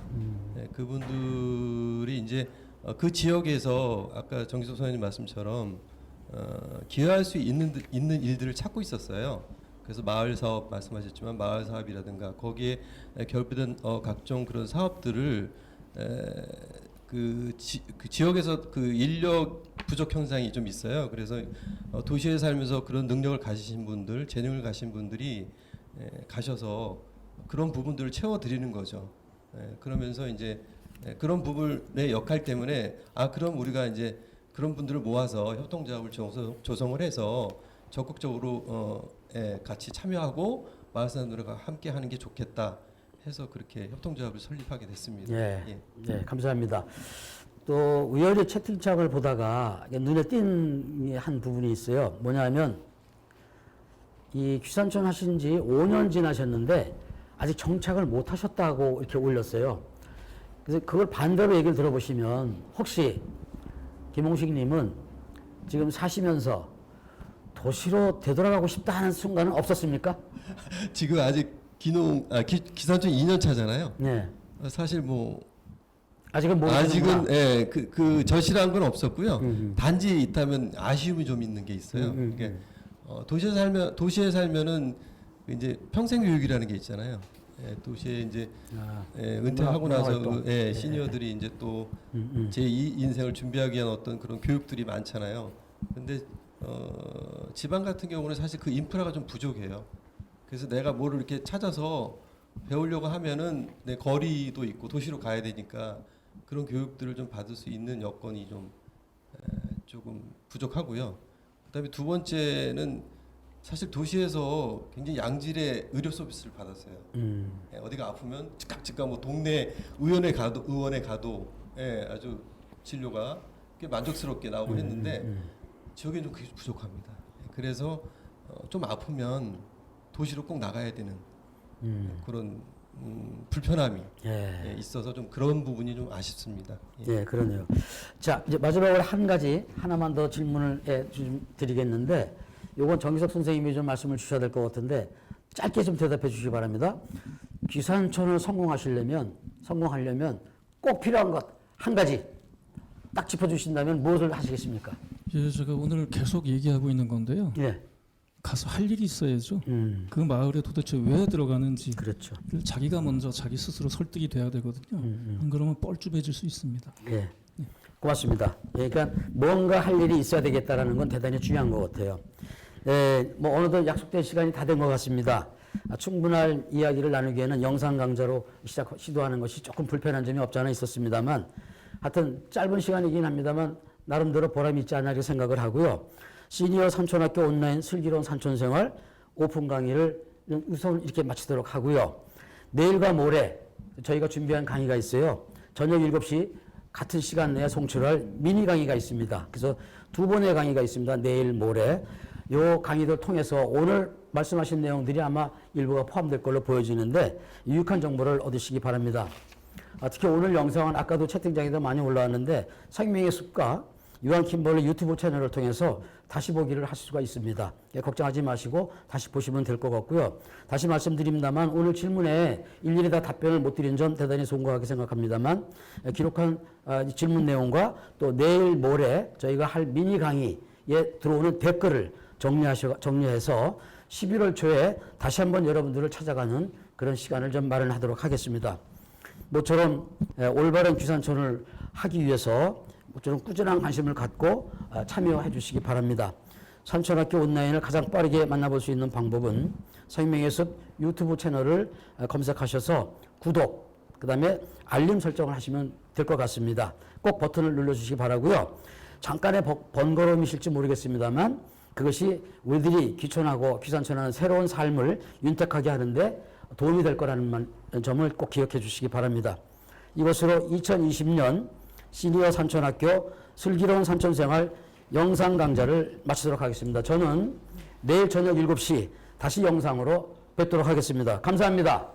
Speaker 10: 그분들이 이제 그 지역에서 아까 정기석 선생님 말씀처럼 기여할 수 있는 일들을 찾고 있었어요. 그래서 마을 사업 말씀하셨지만 마을 사업이라든가 거기에 결부된 각종 그런 사업들을 그 지역에서 그 인력 부족 현상이 좀 있어요. 그래서 도시에 살면서 그런 능력을 가지신 분들, 재능을 가진 분들이 가셔서 그런 부분들을 채워드리는 거죠. 그러면서 이제 그런 부분의 역할 때문에 그럼 우리가 이제 그런 분들을 모아서 협동조합을 조성을 해서 적극적으로 같이 참여하고 마을 사람들과 함께 하는 게 좋겠다 해서 그렇게 협동조합을 설립하게 됐습니다.
Speaker 1: 네, 감사합니다. 또 우연히 채팅창을 보다가 눈에 띈 한 부분이 있어요. 뭐냐면 이 귀산촌 하신 지 5년 지나셨는데 아직 정착을 못 하셨다고 이렇게 올렸어요. 그래서 그걸 반대로 얘기를 들어보시면 혹시 김홍식 님은 지금 사시면서 도시로 되돌아가고 싶다 하는 순간은 없었습니까?
Speaker 10: 지금 아직 기산촌 2년 차잖아요.
Speaker 1: 네.
Speaker 10: 사실 뭐
Speaker 1: 아직은
Speaker 10: 그 절실한 건 없었고요. 단지 있다면 아쉬움이 좀 있는 게 있어요. 그러니까 도시에 살면은 이제 평생 교육이라는 게 있잖아요. 도시에 이제 은퇴하고 나서 시니어들이 이제 또 제2 인생을 준비하기 위한 어떤 그런 교육들이 많잖아요. 근데 지방 같은 경우는 사실 그 인프라가 좀 부족해요. 그래서 내가 뭐를 이렇게 찾아서 배우려고 하면은 내 거리도 있고 도시로 가야 되니까 그런 교육들을 좀 받을 수 있는 여건이 좀 조금 부족하고요. 그다음에 두 번째는 사실 도시에서 굉장히 양질의 의료 서비스를 받았어요. 어디가 아프면 즉각 뭐 동네 의원에 가도 아주 진료가 꽤 만족스럽게 나오고 했는데 지역에는 좀 그게 부족합니다. 그래서 좀 아프면 도시로 꼭 나가야 되는 그런 불편함이 있어서 좀 그런 부분이 좀 아쉽습니다.
Speaker 1: 예, 그러네요. 자, 이제 마지막으로 한 가지 하나만 더 질문을 좀 드리겠는데 요건 정기석 선생님이 좀 말씀을 주셔야 될 것 같은데 짧게 좀 대답해 주시기 바랍니다. 귀산촌을 성공하려면 꼭 필요한 것 한 가지 딱 짚어주신다면 무엇을 하시겠습니까?
Speaker 3: 예, 제가 오늘 계속 얘기하고 있는 건데요.
Speaker 1: 예.
Speaker 3: 가서 할 일이 있어야죠. 그 마을에 도대체 왜 들어가는지
Speaker 1: 그렇죠.
Speaker 3: 자기가 먼저 자기 스스로 설득이 돼야 되거든요. 안 그러면 뻘쭘해질 수 있습니다.
Speaker 1: 예. 고맙습니다. 그러니까 뭔가 할 일이 있어야 되겠다라는 건 대단히 중요한 것 같아요. 뭐 어느덧 약속된 시간이 다 된 것 같습니다. 충분할 이야기를 나누기에는 영상 강좌로 시도하는 것이 조금 불편한 점이 없지 않아 있었습니다만 하여튼 짧은 시간이긴 합니다만 나름대로 보람이 있지 않나 이렇게 생각을 하고요. 시니어 산촌학교 온라인 슬기로운 산촌생활 오픈 강의를 우선 이렇게 마치도록 하고요. 내일과 모레 저희가 준비한 강의가 있어요. 저녁 7시 같은 시간 내에 송출할 미니 강의가 있습니다. 그래서 두 번의 강의가 있습니다. 내일 모레. 요 강의를 통해서 오늘 말씀하신 내용들이 아마 일부가 포함될 걸로 보여지는데 유익한 정보를 얻으시기 바랍니다. 특히 오늘 영상은 아까도 채팅창에도 많이 올라왔는데 생명의 숲과 유한 킴벌리 유튜브 채널을 통해서 다시 보기를 하실 수가 있습니다. 걱정하지 마시고 다시 보시면 될 것 같고요. 다시 말씀드립니다만 오늘 질문에 일일이 다 답변을 못 드린 점 대단히 송구하게 생각합니다만 기록한 질문 내용과 또 내일 모레 저희가 할 미니 강의에 들어오는 댓글을 정리해서 11월 초에 다시 한번 여러분들을 찾아가는 그런 시간을 좀 마련하도록 하겠습니다. 모처럼 올바른 귀산촌을 하기 위해서 모처럼 꾸준한 관심을 갖고 참여해 주시기 바랍니다. 산촌학교 온라인을 가장 빠르게 만나볼 수 있는 방법은 생명의 숲 유튜브 채널을 검색하셔서 구독, 그 다음에 알림 설정을 하시면 될 것 같습니다. 꼭 버튼을 눌러주시기 바라고요. 잠깐의 번거로움이실지 모르겠습니다만 그것이 우리들이 귀촌하고 귀산촌하는 새로운 삶을 윤택하게 하는데 도움이 될 거라는 점을 꼭 기억해 주시기 바랍니다. 이것으로 2020년 시니어 산촌학교 슬기로운 산촌생활 영상 강좌를 마치도록 하겠습니다. 저는 내일 저녁 7시 다시 영상으로 뵙도록 하겠습니다. 감사합니다.